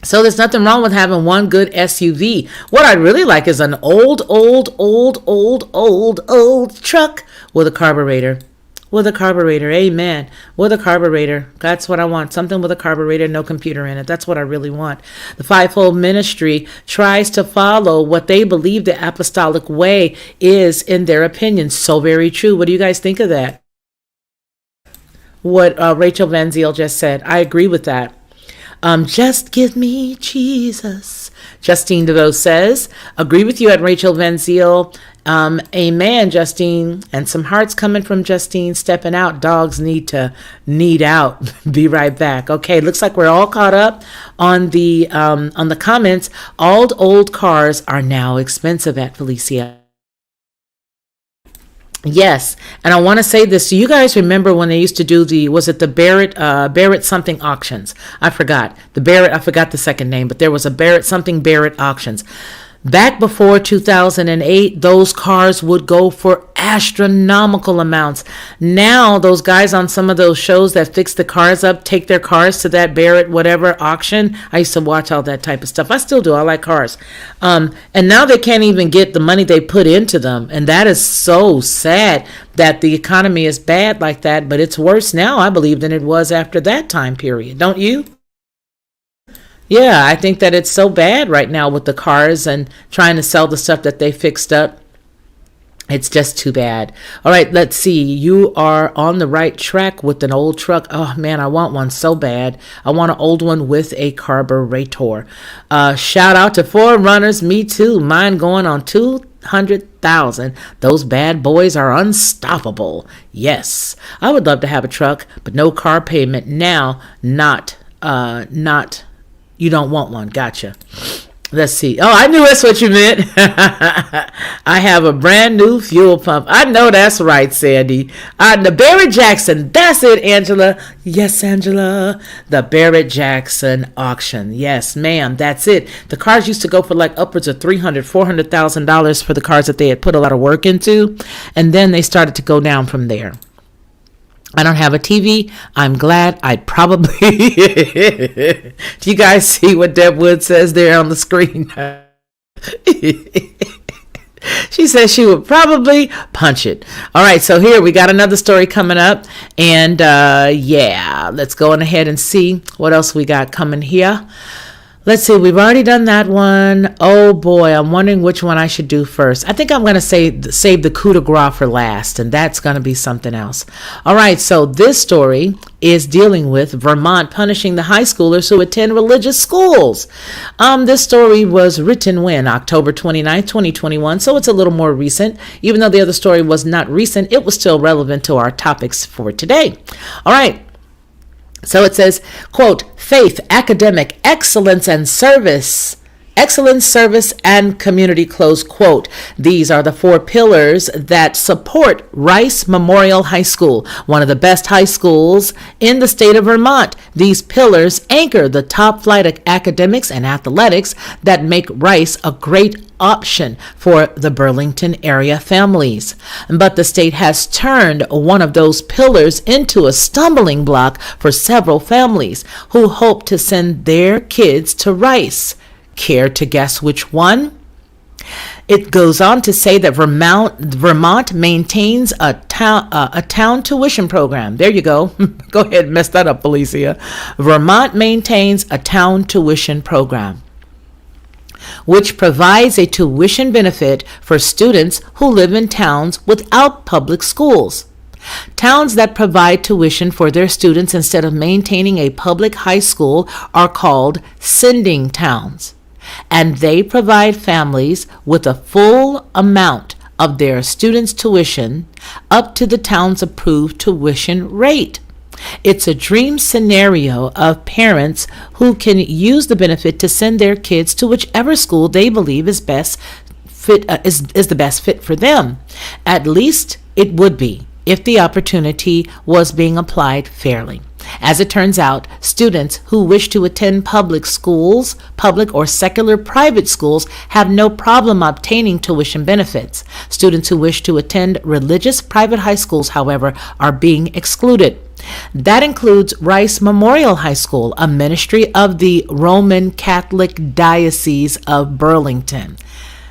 So there's nothing wrong with having one good SUV. What I'd really like is an old truck with a carburetor. Amen. With a carburetor. That's what I want. Something with a carburetor, no computer in it. That's what I really want. The Fivefold Ministry tries to follow what they believe the apostolic way is in their opinion. So very true. What do you guys think of that? What Rachel Van Ziel just said. I agree with that. Just give me Jesus. Justine DeVoe says, agree with you at Rachel Van Ziel. Amen, Justine. And some hearts coming from Justine stepping out. Dogs need out. Be right back. Okay, looks like we're all caught up on the comments. All old cars are now expensive at Felicia. Yes, and I want to say this. Do you guys remember when they used to do the Barrett something auctions? I forgot the second name, but there was a Barrett auctions. Back before 2008, those cars would go for astronomical amounts. Now, those guys on some of those shows that fix the cars up take their cars to that Barrett whatever auction. I used to watch all that type of stuff. I still do. I like cars. And now they can't even get the money they put into them. And that is so sad that the economy is bad like that. But it's worse now, I believe, than it was after that time period. Don't you? Yeah, I think that it's so bad right now with the cars and trying to sell the stuff that they fixed up. It's just too bad. All right, let's see. You are on the right track with an old truck. Oh, man, I want one so bad. I want an old one with a carburetor. Shout out to Forerunners. Me too. Mine going on 200,000. Those bad boys are unstoppable. Yes, I would love to have a truck, but no car payment now. Not. You don't want one. Gotcha. Let's see. Oh, I knew that's what you meant. I have a brand new fuel pump. I know that's right, Sandy. The Barrett Jackson. That's it, Angela. Yes, Angela. The Barrett Jackson auction. Yes, ma'am. That's it. The cars used to go for like upwards of $300,000-$400,000 for the cars that they had put a lot of work into. And then they started to go down from there. I don't have a TV. I'm glad. I'd probably. Do you guys see what Deb Wood says there on the screen? She says she would probably punch it. All right, so here we got another story coming up. And yeah, let's go on ahead and see what else we got coming here. Let's see, we've already done that one. Oh boy, I'm wondering which one I should do first. I think I'm going to save the coup de grace for last, and that's going to be something else. All right, so this story is dealing with Vermont punishing the high schoolers who attend religious schools. This story was written when? October 29th, 2021, so it's a little more recent. Even though the other story was not recent, it was still relevant to our topics for today. All right. So it says, quote, faith, academic, excellence and service and community, close quote. These are the 4 pillars that support Rice Memorial High School, one of the best high schools in the state of Vermont. These pillars anchor the top flight of academics and athletics that make Rice a great option for the Burlington area families. But the state has turned one of those pillars into a stumbling block for several families who hope to send their kids to Rice. Care to guess which one? It goes on to say that Vermont maintains a town tuition program. There you go. Go ahead and mess that up, Felicia. Vermont maintains a town tuition program, which provides a tuition benefit for students who live in towns without public schools. Towns that provide tuition for their students instead of maintaining a public high school are called sending towns, and they provide families with a full amount of their students' tuition up to the town's approved tuition rate. It's a dream scenario of parents who can use the benefit to send their kids to whichever school they believe is best fit is the best fit for them. At least it would be if the opportunity was being applied fairly. As it turns out, students who wish to attend public schools, public or secular private schools, have no problem obtaining tuition benefits. Students who wish to attend religious private high schools, however, are being excluded. That includes Rice Memorial High School, a ministry of the Roman Catholic Diocese of Burlington.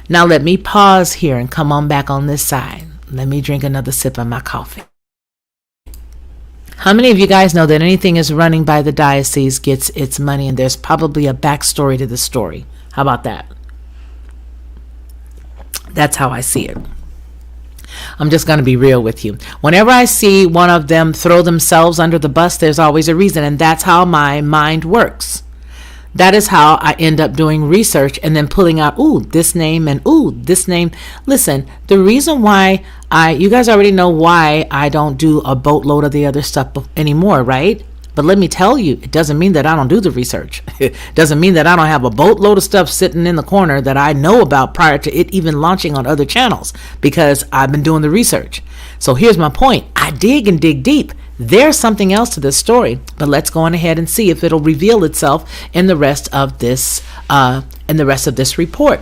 Now let me pause here and come on back on this side. Let me drink another sip of my coffee. How many of you guys know that anything is running by the diocese gets its money, and there's probably a backstory to the story? How about that? That's how I see it. I'm just going to be real with you. Whenever I see one of them throw themselves under the bus, there's always a reason, and that's how my mind works. That is how I end up doing research and then pulling out, ooh, this name and ooh, this name. Listen, the reason why you guys already know why I don't do a boatload of the other stuff anymore, right? But let me tell you, it doesn't mean that I don't do the research. It doesn't mean that I don't have a boatload of stuff sitting in the corner that I know about prior to it even launching on other channels, because I've been doing the research. So here's my point. I dig and dig deep. There's something else to this story, but let's go on ahead and see if it'll reveal itself in the rest of this in the rest of this report.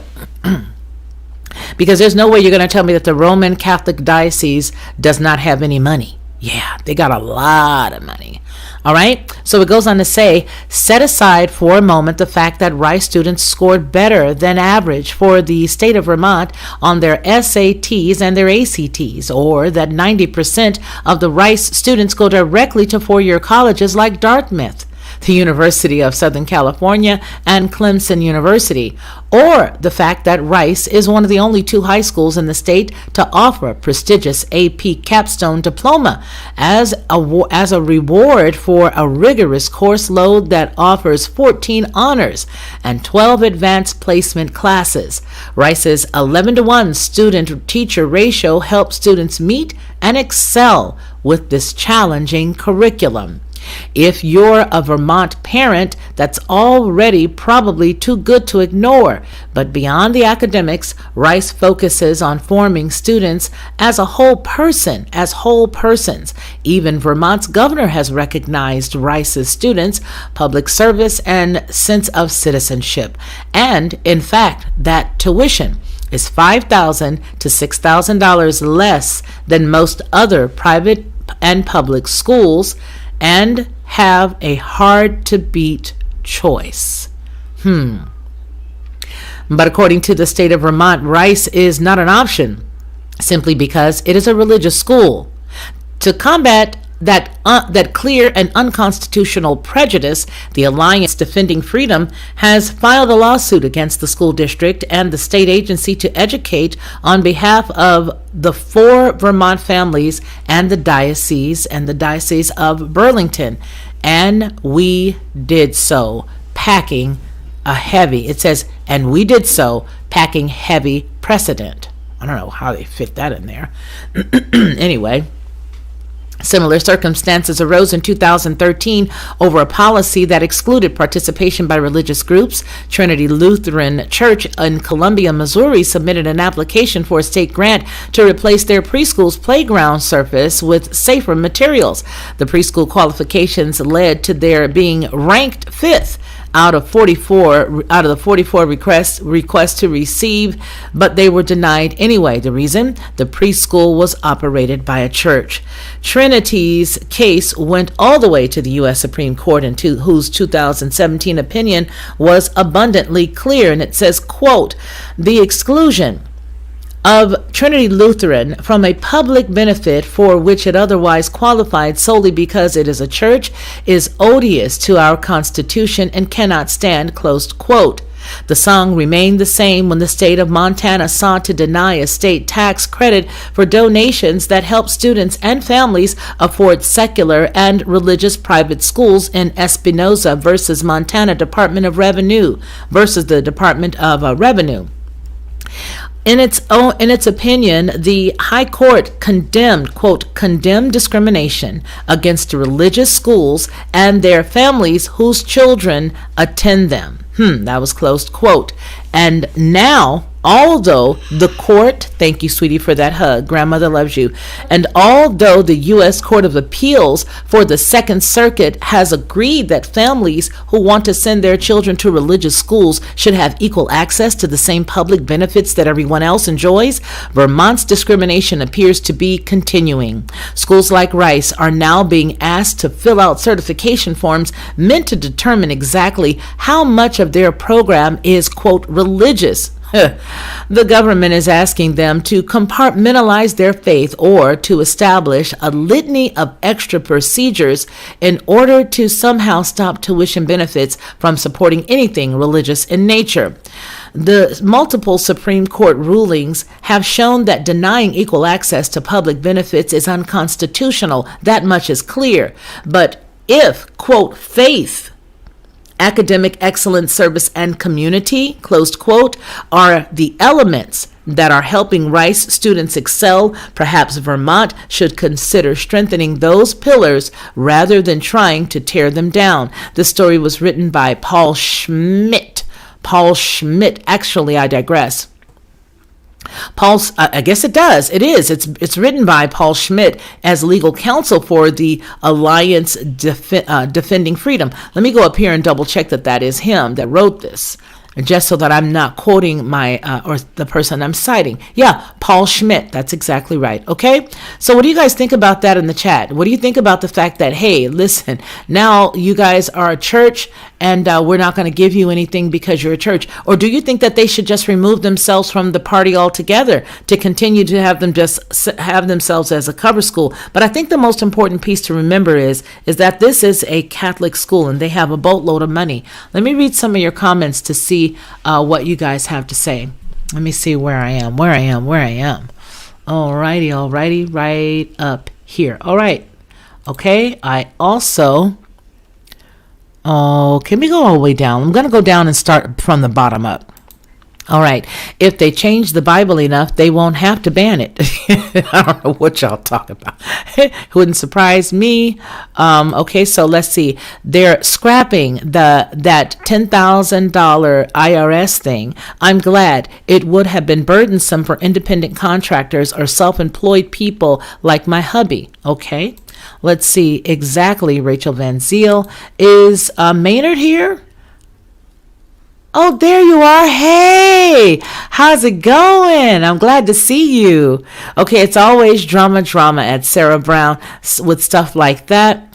Because there's no way you're going to tell me that the Roman Catholic Diocese does not have any money. Yeah, they got a lot of money. All right. So it goes on to say, set aside for a moment the fact that Rice students scored better than average for the state of Vermont on their SATs and their ACTs, or that 90% of the Rice students go directly to four-year colleges like Dartmouth, the University of Southern California, and Clemson University, or the fact that Rice is one of the only two high schools in the state to offer a prestigious AP capstone diploma as a reward for a rigorous course load that offers 14 honors and 12 advanced placement classes. Rice's 11-to-1 student-teacher ratio helps students meet and excel with this challenging curriculum. If you're a Vermont parent, that's already probably too good to ignore. But beyond the academics, Rice focuses on forming students as a whole person, as whole persons. Even Vermont's governor has recognized Rice's students' public service and sense of citizenship. And, in fact, that tuition is $5,000 to $6,000 less than most other private and public schools, and have a hard-to-beat choice. But according to the state of Vermont, Rice is not an option simply because it is a religious school. To combat that clear and unconstitutional prejudice, the Alliance Defending Freedom has filed a lawsuit against the school district and the state agency to educate on behalf of the 4 Vermont families and the Diocese of Burlington. And we did so, packing a heavy, it says, and we did so, packing heavy precedent. I don't know how they fit that in there. Anyway, similar circumstances arose in 2013 over a policy that excluded participation by religious groups. Trinity Lutheran Church in Columbia, Missouri submitted an application for a state grant to replace their preschool's playground surface with safer materials. The preschool qualifications led to their being ranked 5th out of the 44 requests to receive, but they were denied anyway. The reason? The preschool was operated by a church. Trinity's case went all the way to the U.S. Supreme Court, whose 2017 opinion was abundantly clear, and it says, quote, the exclusion of Trinity Lutheran from a public benefit for which it otherwise qualified solely because it is a church is odious to our Constitution and cannot stand, close quote. The song remained the same when the state of Montana sought to deny a state tax credit for donations that help students and families afford secular and religious private schools in Espinoza versus Montana Department of Revenue versus the Department of Revenue. In its opinion, the High Court condemned discrimination against religious schools and their families whose children attend them. That was closed quote. And now, although the court, thank you, sweetie, for that hug, grandmother loves you, and although the U.S. Court of Appeals for the Second Circuit has agreed that families who want to send their children to religious schools should have equal access to the same public benefits that everyone else enjoys, Vermont's discrimination appears to be continuing. Schools like Rice are now being asked to fill out certification forms meant to determine exactly how much of their program is, quote, religious. The government is asking them to compartmentalize their faith or to establish a litany of extra procedures in order to somehow stop tuition benefits from supporting anything religious in nature. The multiple Supreme Court rulings have shown that denying equal access to public benefits is unconstitutional. That much is clear. But if, quote, faith, academic excellence, service, and community, closed quote, are the elements that are helping Rice students excel, perhaps Vermont should consider strengthening those pillars rather than trying to tear them down. This story was written by Paul Schmidt. Actually, I digress. I guess it does. It is. It's written by Paul Schmidt as legal counsel for the Alliance Defending Freedom. Let me go up here and double check that is him that wrote this. just so that I'm not quoting my or the person I'm citing. Yeah, Paul Schmidt. That's exactly right. Okay. So what do you guys think about that in the chat? What do you think about the fact that, hey, listen, now you guys are a church and we're not going to give you anything because you're a church? Or do you think that they should just remove themselves from the party altogether to continue to have them just have themselves as a cover school? But I think the most important piece to remember is that this is a Catholic school and they have a boatload of money. Let me read some of your comments to see what you guys have to say. Let me see where I am. Alrighty, right up here. All right. Okay. I also, can we go all the way down? I'm going to go down and start from the bottom up. All right. If they change the Bible enough, they won't have to ban it. I don't know what y'all talk about. It wouldn't surprise me. Okay, so let's see. They're scrapping that $10,000 IRS thing. I'm glad. It would have been burdensome for independent contractors or self-employed people like my hubby. Okay. Let's see. Exactly. Rachel Van Ziel. Is Maynard here? Oh, there you are. Hey, how's it going? I'm glad to see you. Okay, it's always drama at Sarah Brown with stuff like that.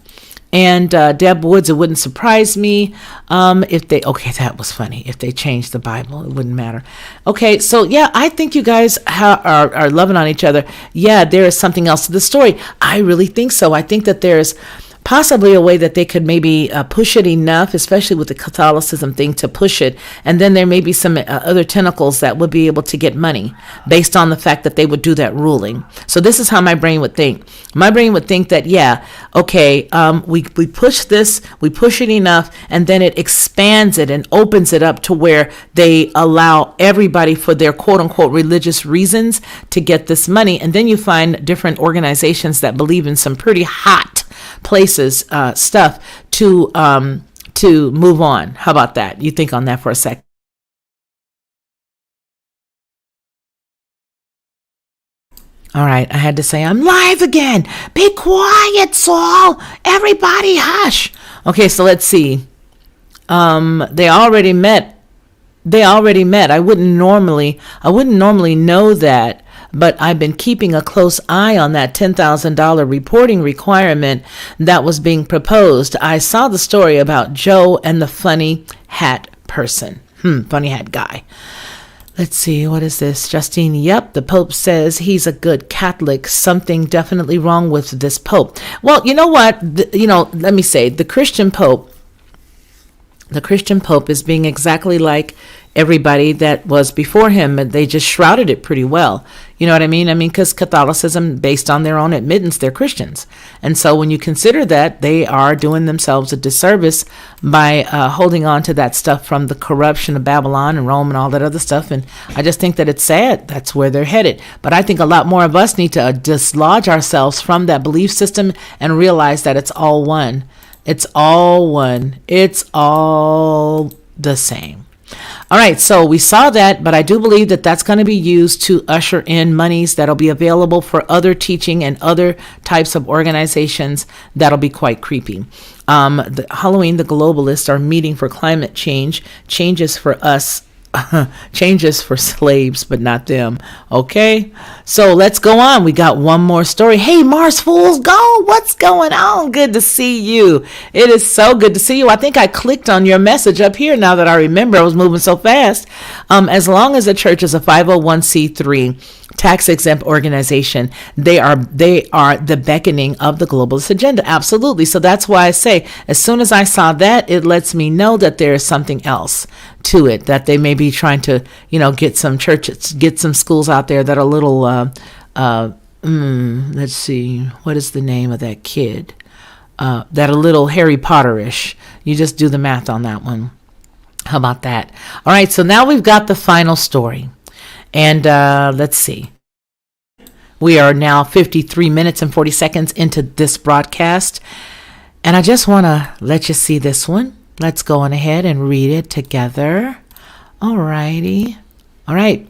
And Deb Woods, it wouldn't surprise me if they, okay, that was funny. If they changed the Bible, it wouldn't matter. Okay, so yeah, I think you guys are loving on each other. Yeah, there is something else to the story. I really think so. I think that there's possibly a way that they could maybe push it enough, especially with the Catholicism thing, to push it. And then there may be some other tentacles that would be able to get money based on the fact that they would do that ruling. So this is how my brain would think. My brain would think that, yeah, okay, we push this, we push it enough, and then it expands it and opens it up to where they allow everybody for their quote unquote religious reasons to get this money. And then you find different organizations that believe in some pretty hot places, stuff to move on. How about that? You think on that for a sec. All right, I had to say I'm live again. Be quiet, Saul. Everybody hush. Okay, so let's see. They already met. I wouldn't normally know that, but I've been keeping a close eye on that $10,000 reporting requirement that was being proposed. I saw the story about Joe and the funny hat person. Funny hat guy. Let's see, what is this? Justine, yep, the Pope says he's a good Catholic. Something definitely wrong with this Pope. Well, you know what? Let me say, the Christian Pope is being exactly like everybody that was before him, and they just shrouded it pretty well. You know what I mean? Because Catholicism, based on their own admittance, they're Christians. And so when you consider that, they are doing themselves a disservice by holding on to that stuff from the corruption of Babylon and Rome and all that other stuff. And I just think that it's sad. That's where they're headed. But I think a lot more of us need to dislodge ourselves from that belief system and realize that it's all one. It's all one. It's all the same. All right, so we saw that, but I do believe that that's going to be used to usher in monies that'll be available for other teaching and other types of organizations that'll be quite creepy. Halloween, the globalists are meeting for climate change, changes for us. Changes for slaves, but not them. Okay, so let's go on. We got one more story. Hey, Mars Fools, go! What's going on? Good to see you. It is so good to see you. I think I clicked on your message up here now that I remember. I was moving so fast. As long as the church is a 501c3 tax exempt organization, they are the beckoning of the globalist agenda. Absolutely. So that's why I say, as soon as I saw that, it lets me know that there is something else to it, that they may be trying to, get some churches, get some schools out there that are a little, let's see, what is the name of that kid? That a little Harry Potterish. You just do the math on that one. How about that? All right. So now we've got the final story. And let's see. We are now 53 minutes and 40 seconds into this broadcast. And I just want to let you see this one. Let's go on ahead and read it together. All righty. All right.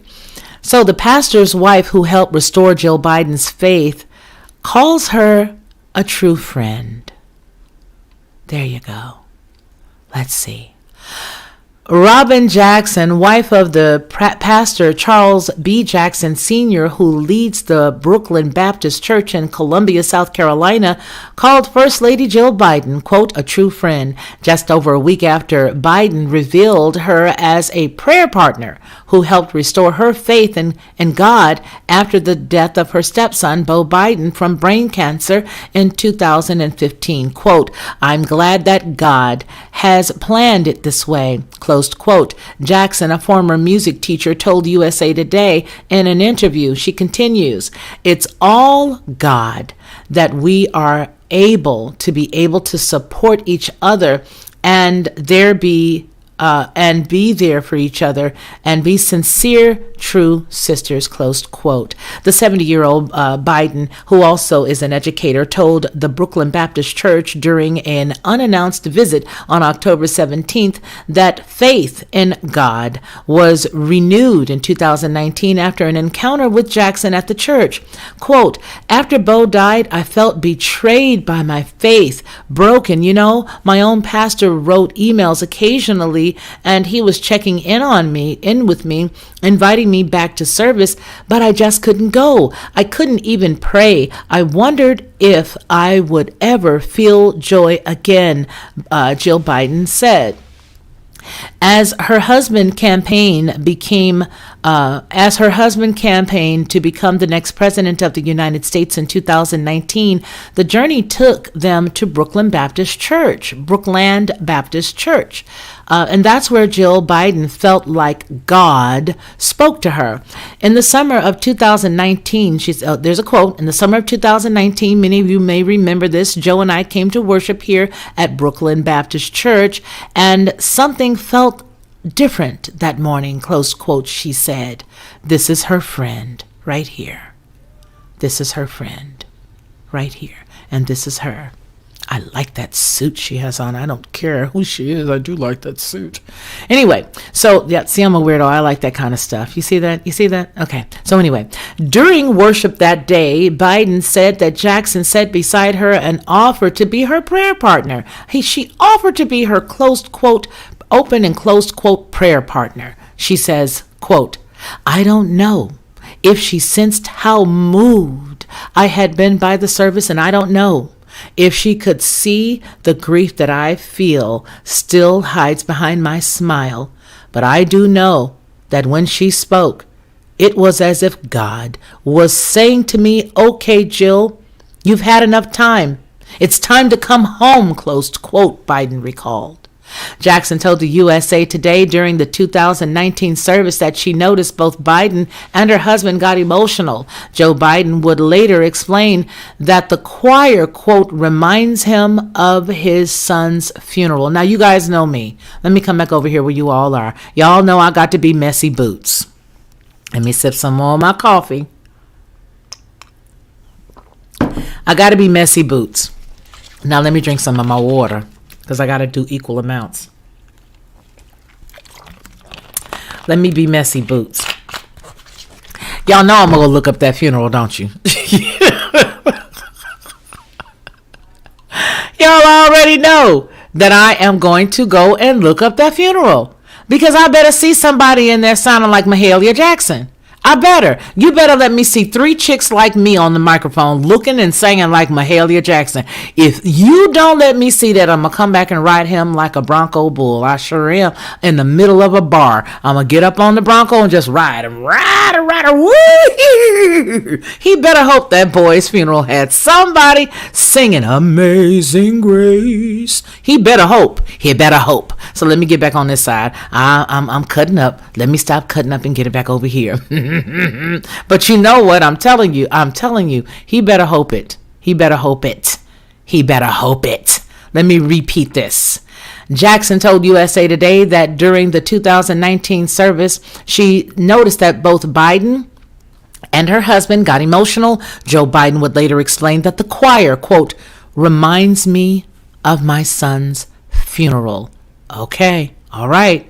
So the pastor's wife who helped restore Joe Biden's faith calls her a true friend. There you go. Let's see. Robin Jackson, wife of the pastor Charles B. Jackson Sr., who leads the Brooklyn Baptist Church in Columbia, South Carolina, called First Lady Jill Biden, quote, a true friend, just over a week after Biden revealed her as a prayer partner who helped restore her faith in God after the death of her stepson, Beau Biden, from brain cancer in 2015. Quote, I'm glad that God has planned it this way, close quote. Jackson, a former music teacher, told USA Today in an interview. She continues, it's all God that we are able to support each other and be there for each other and be sincere, true sisters, close quote. The 70-year-old Biden, who also is an educator, told the Brooklyn Baptist Church during an unannounced visit on October 17th that faith in God was renewed in 2019 after an encounter with Jackson at the church. Quote, after Beau died, I felt betrayed by my faith, broken. You know, my own pastor wrote emails occasionally, and he was checking in with me, inviting me back to service, but I just couldn't go. I couldn't even pray. I wondered if I would ever feel joy again, Jill Biden said. As her husband campaigned to become the next president of the United States in 2019, the journey took them to Brookland Baptist Church. And that's where Jill Biden felt like God spoke to her. In the summer of 2019, there's a quote, in the summer of 2019, many of you may remember this, Joe and I came to worship here at Brookland Baptist Church, and something felt different that morning, close quote, she said. This is her friend right here. This is her friend right here. And this is her. I like that suit she has on. I don't care who she is. I do like that suit. Anyway, so yeah, see, I'm a weirdo. I like that kind of stuff. You see that? Okay. So anyway, during worship that day, Biden said that Jackson sat beside her and offered to be her prayer partner. She offered to be her closed quote, open and closed quote, prayer partner. She says, quote, I don't know if she sensed how moved I had been by the service, and I don't know if she could see the grief that I feel still hides behind my smile. But I do know that when she spoke, it was as if God was saying to me, okay, Jill, you've had enough time. It's time to come home, closed quote, Biden recalled. Jackson told the USA Today during the 2019 service that she noticed both Biden and her husband got emotional. Joe Biden would later explain that the choir, quote, reminds him of his son's funeral. Now, you guys know me. Let me come back over here where you all are. Y'all know I got to be messy boots. Let me sip some more of my coffee. I got to be messy boots. Now, let me drink some of my water, because I got to do equal amounts. Let me be messy boots. Y'all know I'm going to look up that funeral, don't you? Y'all already know that I am going to go and look up that funeral, because I better see somebody in there sounding like Mahalia Jackson. I better. You better let me see 3 chicks like me on the microphone looking and singing like Mahalia Jackson. If you don't let me see that, I'm going to come back and ride him like a Bronco bull. I sure am. In the middle of a bar, I'm going to get up on the Bronco and just ride him. Woo! He better hope that boy's funeral had somebody singing Amazing Grace. He better hope. So let me get back on this side. I'm cutting up. Let me stop cutting up and get it back over here. But you know what? I'm telling you, he better hope it. Let me repeat this. Jackson told USA Today that during the 2019 service, she noticed that both Biden and her husband got emotional. Joe Biden would later explain that the choir, quote, reminds me of my son's funeral. Okay, all right,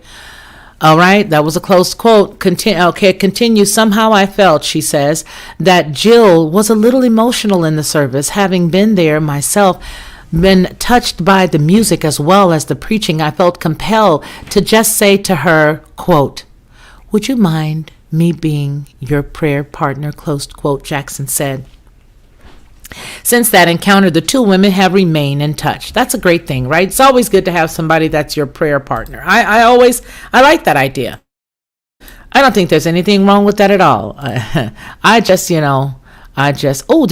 that was a close quote. Continue. Somehow I felt, she says, that Jill was a little emotional in the service, having been there myself. been touched by the music as well as the preaching, I felt compelled to just say to her, quote, "Would you mind me being your prayer partner?" Close quote, Jackson said. Since that encounter, the two women have remained in touch. That's a great thing, right? It's always good to have somebody that's your prayer partner. I like that idea. I don't think there's anything wrong with that at all. Did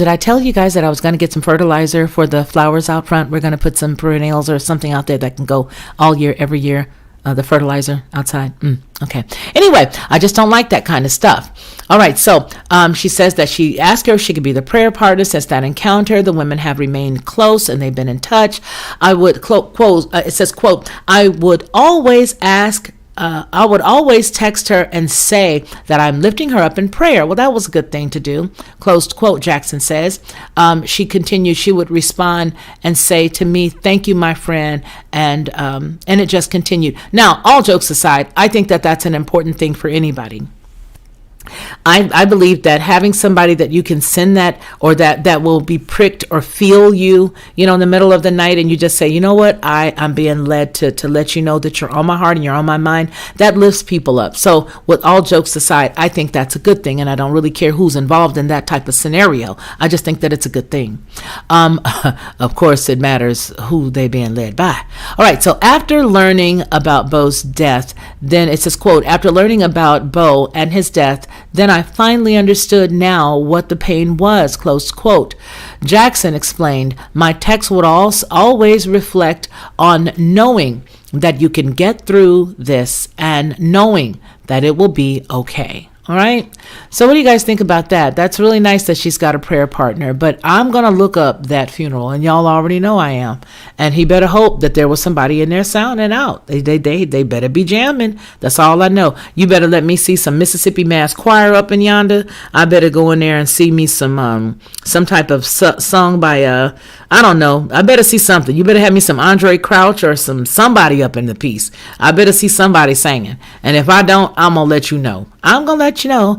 I tell you guys that I was going to get some fertilizer for the flowers out front? We're going to put some perennials or something out there that can go all year, every year. The fertilizer outside. Okay. Anyway, I just don't like that kind of stuff. All right. So she says that she asked her if she could be the prayer partner. Since that encounter, the women have remained close and they've been in touch. I would quote. It says, quote, I would always text her and say that I'm lifting her up in prayer. Well, that was a good thing to do. Closed quote, Jackson says. She continued, she would respond and say to me, "Thank you, my friend." And it just continued. Now, all jokes aside, I think that that's an important thing for anybody. I believe that having somebody that you can send that, or that will be pricked or feel you, in the middle of the night, and you just say, you know what, I'm being led to let you know that you're on my heart and you're on my mind, that lifts people up. So with all jokes aside, I think that's a good thing, and I don't really care who's involved in that type of scenario. I just think that it's a good thing. Of course, it matters who they being led by. All right, so after learning about Bo's death, then it says, quote, after learning about Bo and his death, then I finally understood now what the pain was, close quote. Jackson explained, my text would always reflect on knowing that you can get through this and knowing that it will be okay. All right. So what do you guys think about that? That's really nice that she's got a prayer partner, but I'm going to look up that funeral, and y'all already know I am. And he better hope that there was somebody in there sounding out. They better be jamming. That's all I know. You better let me see some Mississippi Mass Choir up in yonder. I better go in there and see me some type of song by, I don't know. I better see something. You better have me some Andre Crouch or somebody up in the piece. I better see somebody singing. And if I don't, I'm going to let you know. I'm going to let you know.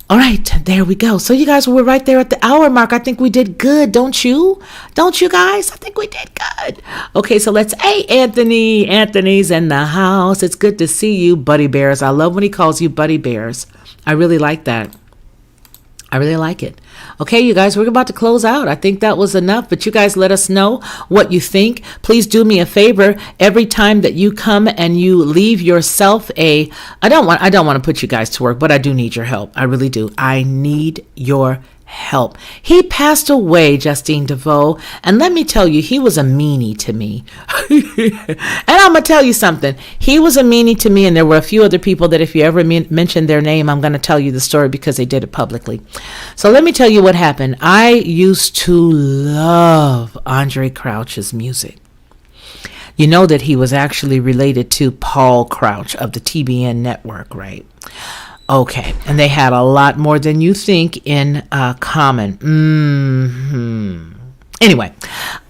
All right, there we go. So you guys, we're right there at the hour mark. I think we did good, don't you? Don't you guys? I think we did good. Okay, so hey, Anthony. Anthony's in the house. It's good to see you, Buddy Bears. I love when he calls you Buddy Bears. I really like that. I really like it. Okay, you guys, we're about to close out. I think that was enough, but you guys let us know what you think. Please do me a favor. Every time that you come and you leave yourself I don't want to put you guys to work, but I do need your help. I really do. I need your help. He passed away, Justine DeVoe, and let me tell you, he was a meanie to me. And I'm going to tell you something. He was a meanie to me, and there were a few other people that if you ever mention their name, I'm going to tell you the story because they did it publicly. So let me tell you what happened. I used to love Andre Crouch's music. You know that he was actually related to Paul Crouch of the TBN network, right? Okay, and they had a lot more than you think in common. Anyway,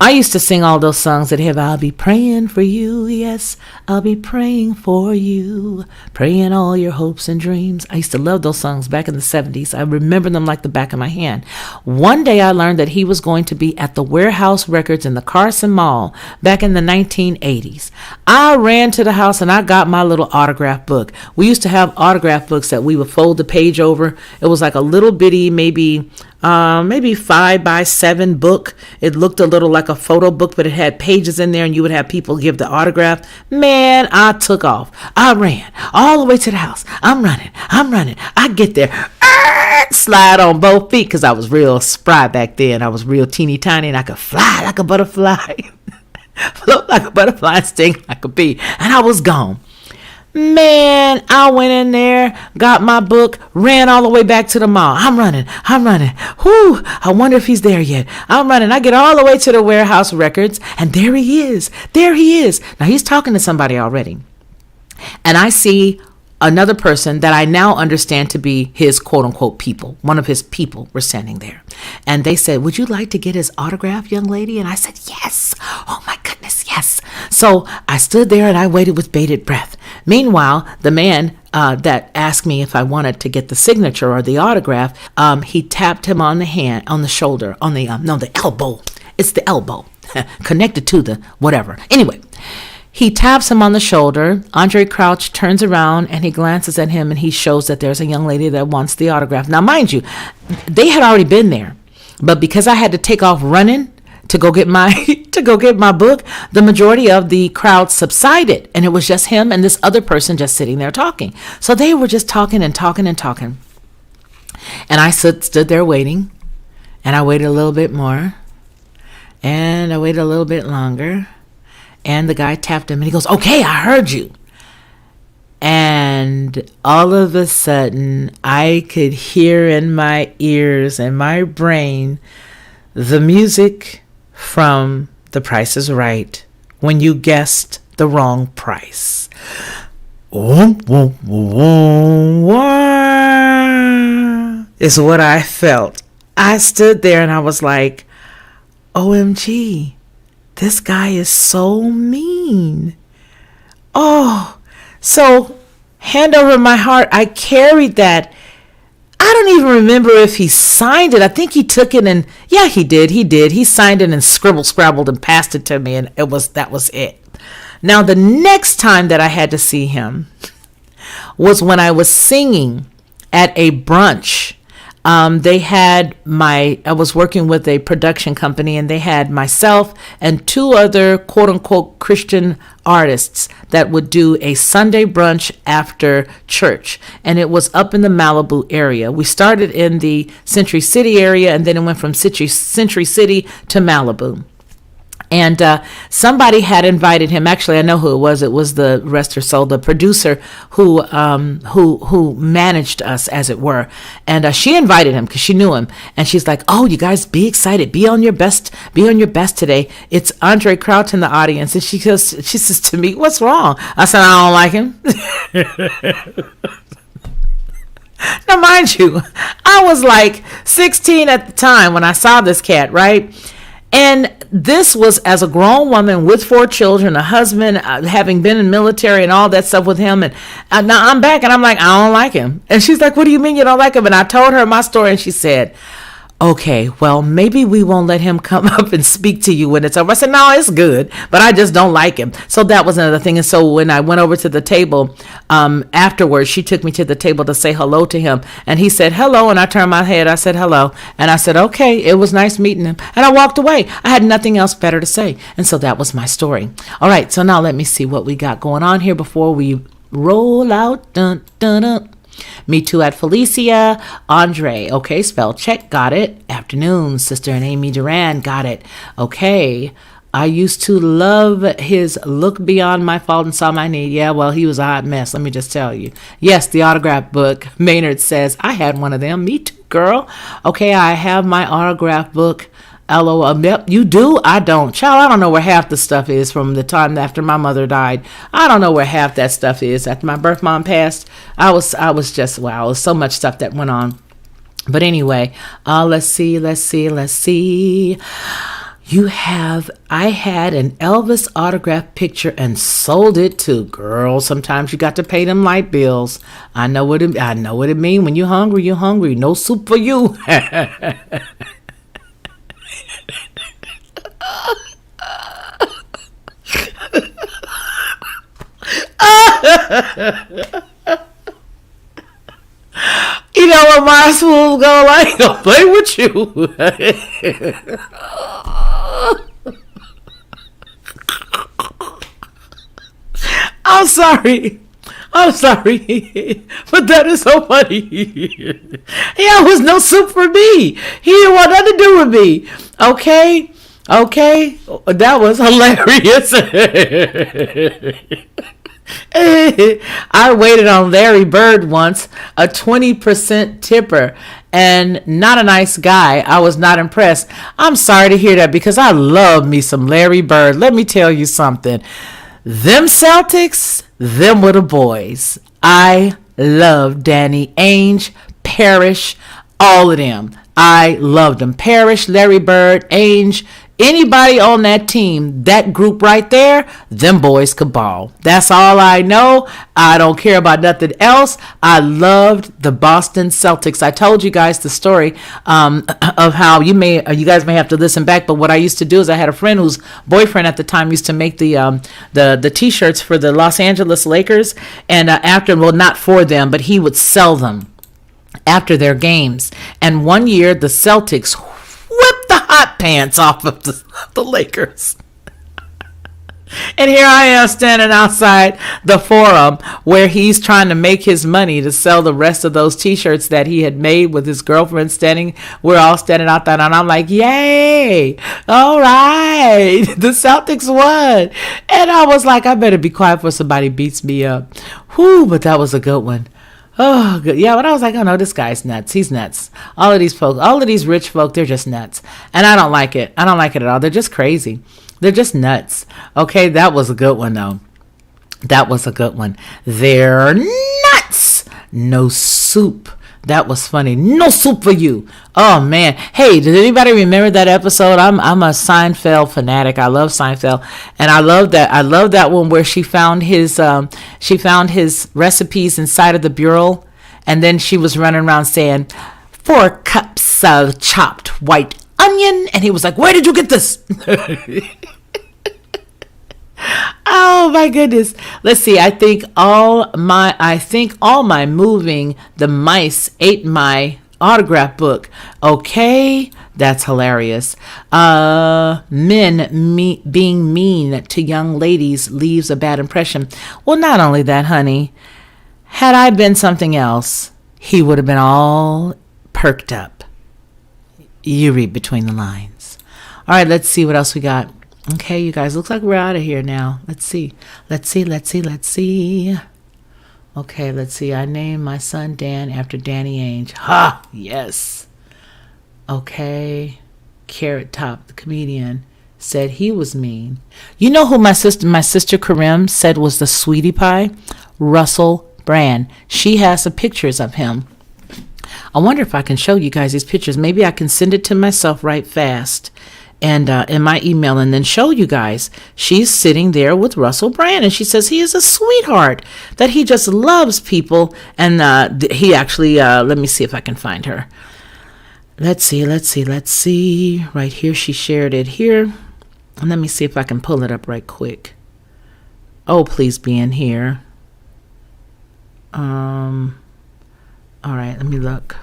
I used to sing all those songs that have, I'll be praying for you, yes, I'll be praying for you, praying all your hopes and dreams. I used to love those songs back in the 70s. I remember them like the back of my hand. One day I learned that he was going to be at the Warehouse Records in the Carson Mall back in the 1980s. I ran to the house and I got my little autograph book. We used to have autograph books that we would fold the page over. It was like a little bitty, maybe 5x7 book. It looked a little like a photo book, but it had pages in there and you would have people give the autograph. Man, I took off. I ran all the way to the house. I'm running. I get there, slide on both feet because I was real spry back then. I was real teeny tiny and I could fly like a butterfly, float like a butterfly, and sting like a bee. And I was gone. Man, I went in there, got my book, ran all the way back to the mall. I'm running. Whew, I wonder if he's there yet. I'm running. I get all the way to the Warehouse Records, and there he is. Now, he's talking to somebody already. And I see another person that I now understand to be his quote-unquote people. One of his people were standing there. And they said, would you like to get his autograph, young lady? And I said, yes. Oh, my goodness, yes. So I stood there and I waited with bated breath. Meanwhile, the man that asked me if I wanted to get the signature or the autograph, he tapped him on the hand, on the shoulder, the elbow. It's the elbow connected to the whatever. Anyway, he taps him on the shoulder. Andre Crouch turns around and he glances at him and he shows that there's a young lady that wants the autograph. Now, mind you, they had already been there, but because I had to take off running to go get my book, the majority of the crowd subsided, and it was just him and this other person just sitting there talking. So they were just talking and talking and talking. And I stood there waiting, and I waited a little bit more, and I waited a little bit longer, and the guy tapped him and he goes, "Okay, I heard you." And all of a sudden, I could hear in my ears and my brain the music from The Price is Right when you guessed the wrong price. Is what I felt. I stood there and I was like, OMG, this guy is so mean. Oh, so hand over my heart, I carried that. I don't even remember if he signed it. I think he took it and, yeah, he did. He signed it and scrabbled and passed it to me, and that was it. Now, the next time that I had to see him was when I was singing at a brunch. I was working with a production company, and they had myself and two other quote unquote Christian artists that would do a Sunday brunch after church. And it was up in the Malibu area. We started in the Century City area, and then it went from Century City to Malibu. And somebody had invited him. Actually, I know who it was. It was the rest her soul, the producer who managed us, as it were. And she invited him because she knew him. And she's like, "Oh, you guys, be excited. Be on your best today. It's Andre Crouch in the audience." And she says to me, "What's wrong?" I said, "I don't like him." Now, mind you, I was like 16 at the time when I saw this cat, right? And this was as a grown woman with 4 children, a husband, having been in military and all that stuff with him. And now I'm back and I'm like, "I don't like him." And she's like, "What do you mean you don't like him?" And I told her my story, and she said, "Okay, well, maybe we won't let him come up and speak to you when it's over." I said, "No, it's good, but I just don't like him." So that was another thing. And so when I went over to the table afterwards, she took me to the table to say hello to him. And he said, "Hello." And I turned my head. I said, "Hello." And I said, "Okay, it was nice meeting him." And I walked away. I had nothing else better to say. And so that was my story. All right, so now let me see what we got going on here before we roll out. Dun, dun, dun. Me Too at Felicia. Andre, okay, spell check, got it. Afternoon, Sister and Amy Duran, got it. Okay, I used to love his Look Beyond My Fault and Saw My Need. Yeah, well, he was a hot mess, let me just tell you. Yes, the autograph book. Maynard says, I had one of them. Me too, girl. Okay, I have my autograph book. LOL. Yep, you do? I don't. Child, I don't know where half the stuff is from the time after my mother died. I don't know where half that stuff is. After my birth mom passed, I was just, wow, there's so much stuff that went on. But anyway, let's see. I had an Elvis autograph picture and sold it too. Girl, sometimes you got to pay them light bills. I know what it mean. When you're hungry. No soup for you. You know what my school go like? Don't play with you. I'm sorry, but that is so funny. Yeah, it was no soup for me. He didn't want nothing to do with me. Okay, that was hilarious. I waited on Larry Bird once, a 20% tipper, and not a nice guy. I was not impressed. I'm sorry to hear that because I love me some Larry Bird. Let me tell you something. Them Celtics, them were the boys. I love Danny Ainge, Parrish, all of them. I loved them. Parrish, Larry Bird, Ainge. Anybody on that team, that group right there, them boys could ball. That's all I know. I don't care about nothing else. I loved the Boston Celtics. I told you guys the story of how you guys may have to listen back, but what I used to do is I had a friend whose boyfriend at the time used to make the T-shirts for the Los Angeles Lakers, and not for them, but he would sell them after their games. And one year the Celtics whipped the hot pants off of the Lakers. And here I am standing outside the forum where he's trying to make his money to sell the rest of those T-shirts that he had made with his girlfriend standing. We're all standing out there, and I'm like, yay, all right, the Celtics won. And I was like, I better be quiet before somebody beats me up. Whew, but that was a good one. Oh, good. Yeah, but I was like, oh no, this guy's nuts. He's nuts. All of these folks, all of these rich folk, they're just nuts. And I don't like it. I don't like it at all. They're just crazy. They're just nuts. Okay, that was a good one, though. That was a good one. They're nuts. No soup. That was funny. No soup for you. Oh, man. Hey, did anybody remember that episode? I'm a Seinfeld fanatic. I love Seinfeld. And I love that one where she found his recipes inside of the bureau. And then she was running around saying, 4 cups of chopped white onion. And he was like, where did you get this? Oh my goodness. Let's see. I think all my moving, the mice ate my autograph book. Okay. That's hilarious. Being mean to young ladies leaves a bad impression. Well, not only that, honey, had I been something else, he would have been all perked up. You read between the lines. All right, let's see what else we got. Okay, you guys, looks like we're out of here now. Let's see. Okay, let's see. I named my son Dan after Danny Ainge. Ha, yes. Okay. Carrot Top, the comedian, said he was mean. You know who my sister Karim said was the sweetie pie? Russell Brand. She has some pictures of him. I wonder if I can show you guys these pictures. Maybe I can send it to myself right fast and in my email and then show you guys. She's sitting there with Russell Brand, and she says he is a sweetheart, that he just loves people. And he actually, let me see if I can find her. Let's see. Right here, she shared it here. And let me see if I can pull it up right quick. Oh, please be in here. All right, let me look.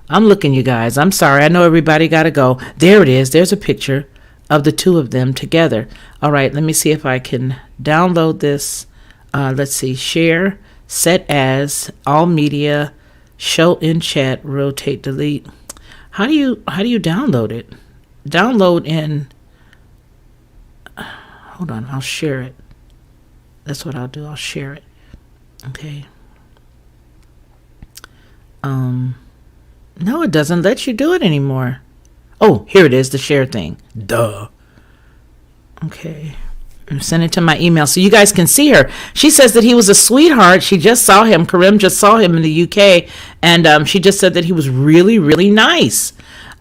I'm looking, you guys. I'm sorry. I know everybody got to go. There it is. There's a picture of the two of them together. All right, let me see if I can download this. Let's see. Share, set as, all media, show in chat, rotate, delete. How do you download it? Download in. Hold on. I'll share it. That's what I'll do. I'll share it. Okay. No, it doesn't let you do it anymore. Oh, here it is, the share thing. Duh. Okay. I'm sending it to my email so you guys can see her. She says that he was a sweetheart. She just saw him. Karim just saw him in the UK. And she just said that he was really, really nice.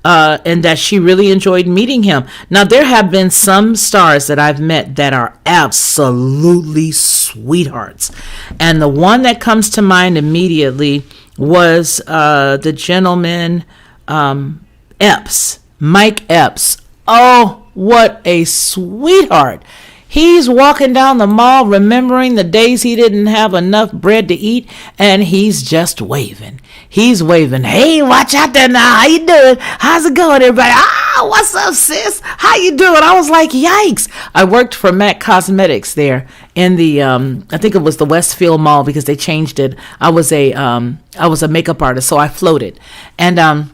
And that she really enjoyed meeting him. Now, there have been some stars that I've met that are absolutely sweethearts. And the one that comes to mind immediately was the gentleman Epps, Mike Epps. Oh, what a sweetheart. He's walking down the mall remembering the days he didn't have enough bread to eat, and he's just waving. He's waving. Hey, watch out there now. How you doing? How's it going, everybody? Ah, what's up, sis? How you doing? I was like, yikes. I worked for MAC Cosmetics there in the, I think it was the Westfield Mall because they changed it. I was a makeup artist, so I floated. And,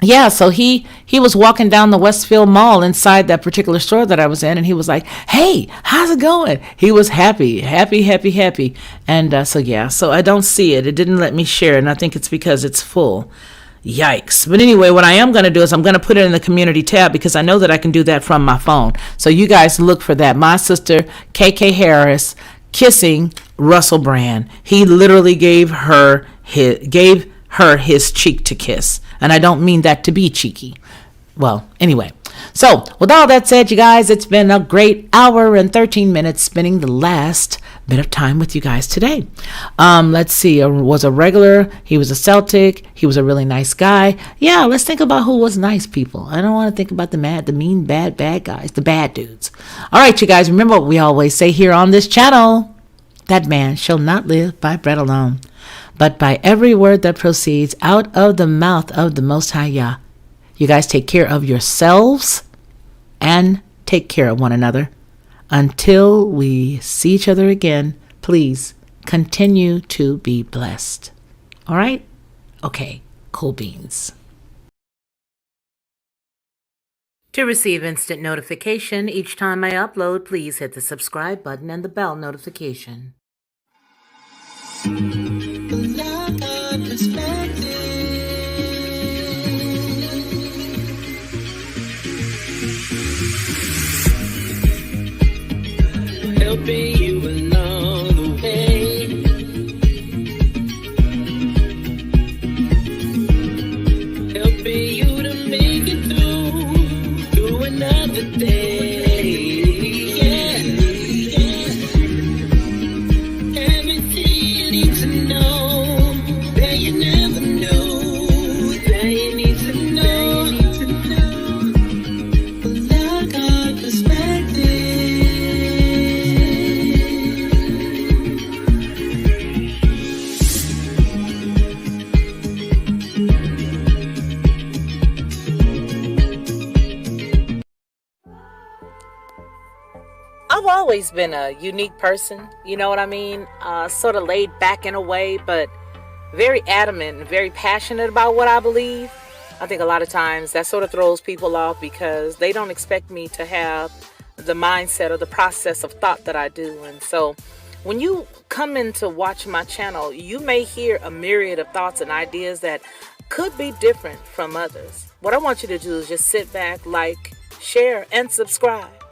yeah, so he was walking down the Westfield Mall inside that particular store that I was in, and he was like, hey, how's it going? He was happy. And so I don't see it. It didn't let me share, and I think it's because it's full. Yikes. But anyway, what I am going to do is I'm going to put it in the community tab because I know that I can do that from my phone. So you guys look for that. My sister, KK Harris, kissing Russell Brand. He literally gave her his cheek to kiss. And I don't mean that to be cheeky. Well, anyway, So with all that said, you guys, it's been a great hour and 13 minutes spending the last bit of time with you guys today. Let's see, was a regular, he was a Celtic, he was a really nice guy. Yeah, let's think about who was nice people. I don't want to think about the mean, bad guys, the bad dudes. All right, you guys, remember what we always say here on this channel: that man shall not live by bread alone, but by every word that proceeds out of the mouth of the Most High Yah. You guys take care of yourselves and take care of one another. Until we see each other again, please continue to be blessed. All right? Okay, cool beans. To receive instant notification each time I upload, please hit the subscribe button and the bell notification. Helping you along the way, helping you to make it through another day. Yeah, everything you need to know that you never knew, that you need to know. Lockhart Perspective. I've always been a unique person, you know what I mean? Sort of laid back in a way, but very adamant and very passionate about what I believe. I think a lot of times that sort of throws people off because they don't expect me to have the mindset or the process of thought that I do. And so when you come in to watch my channel, you may hear a myriad of thoughts and ideas that could be different from others. What I want you to do is just sit back, like, share, and subscribe.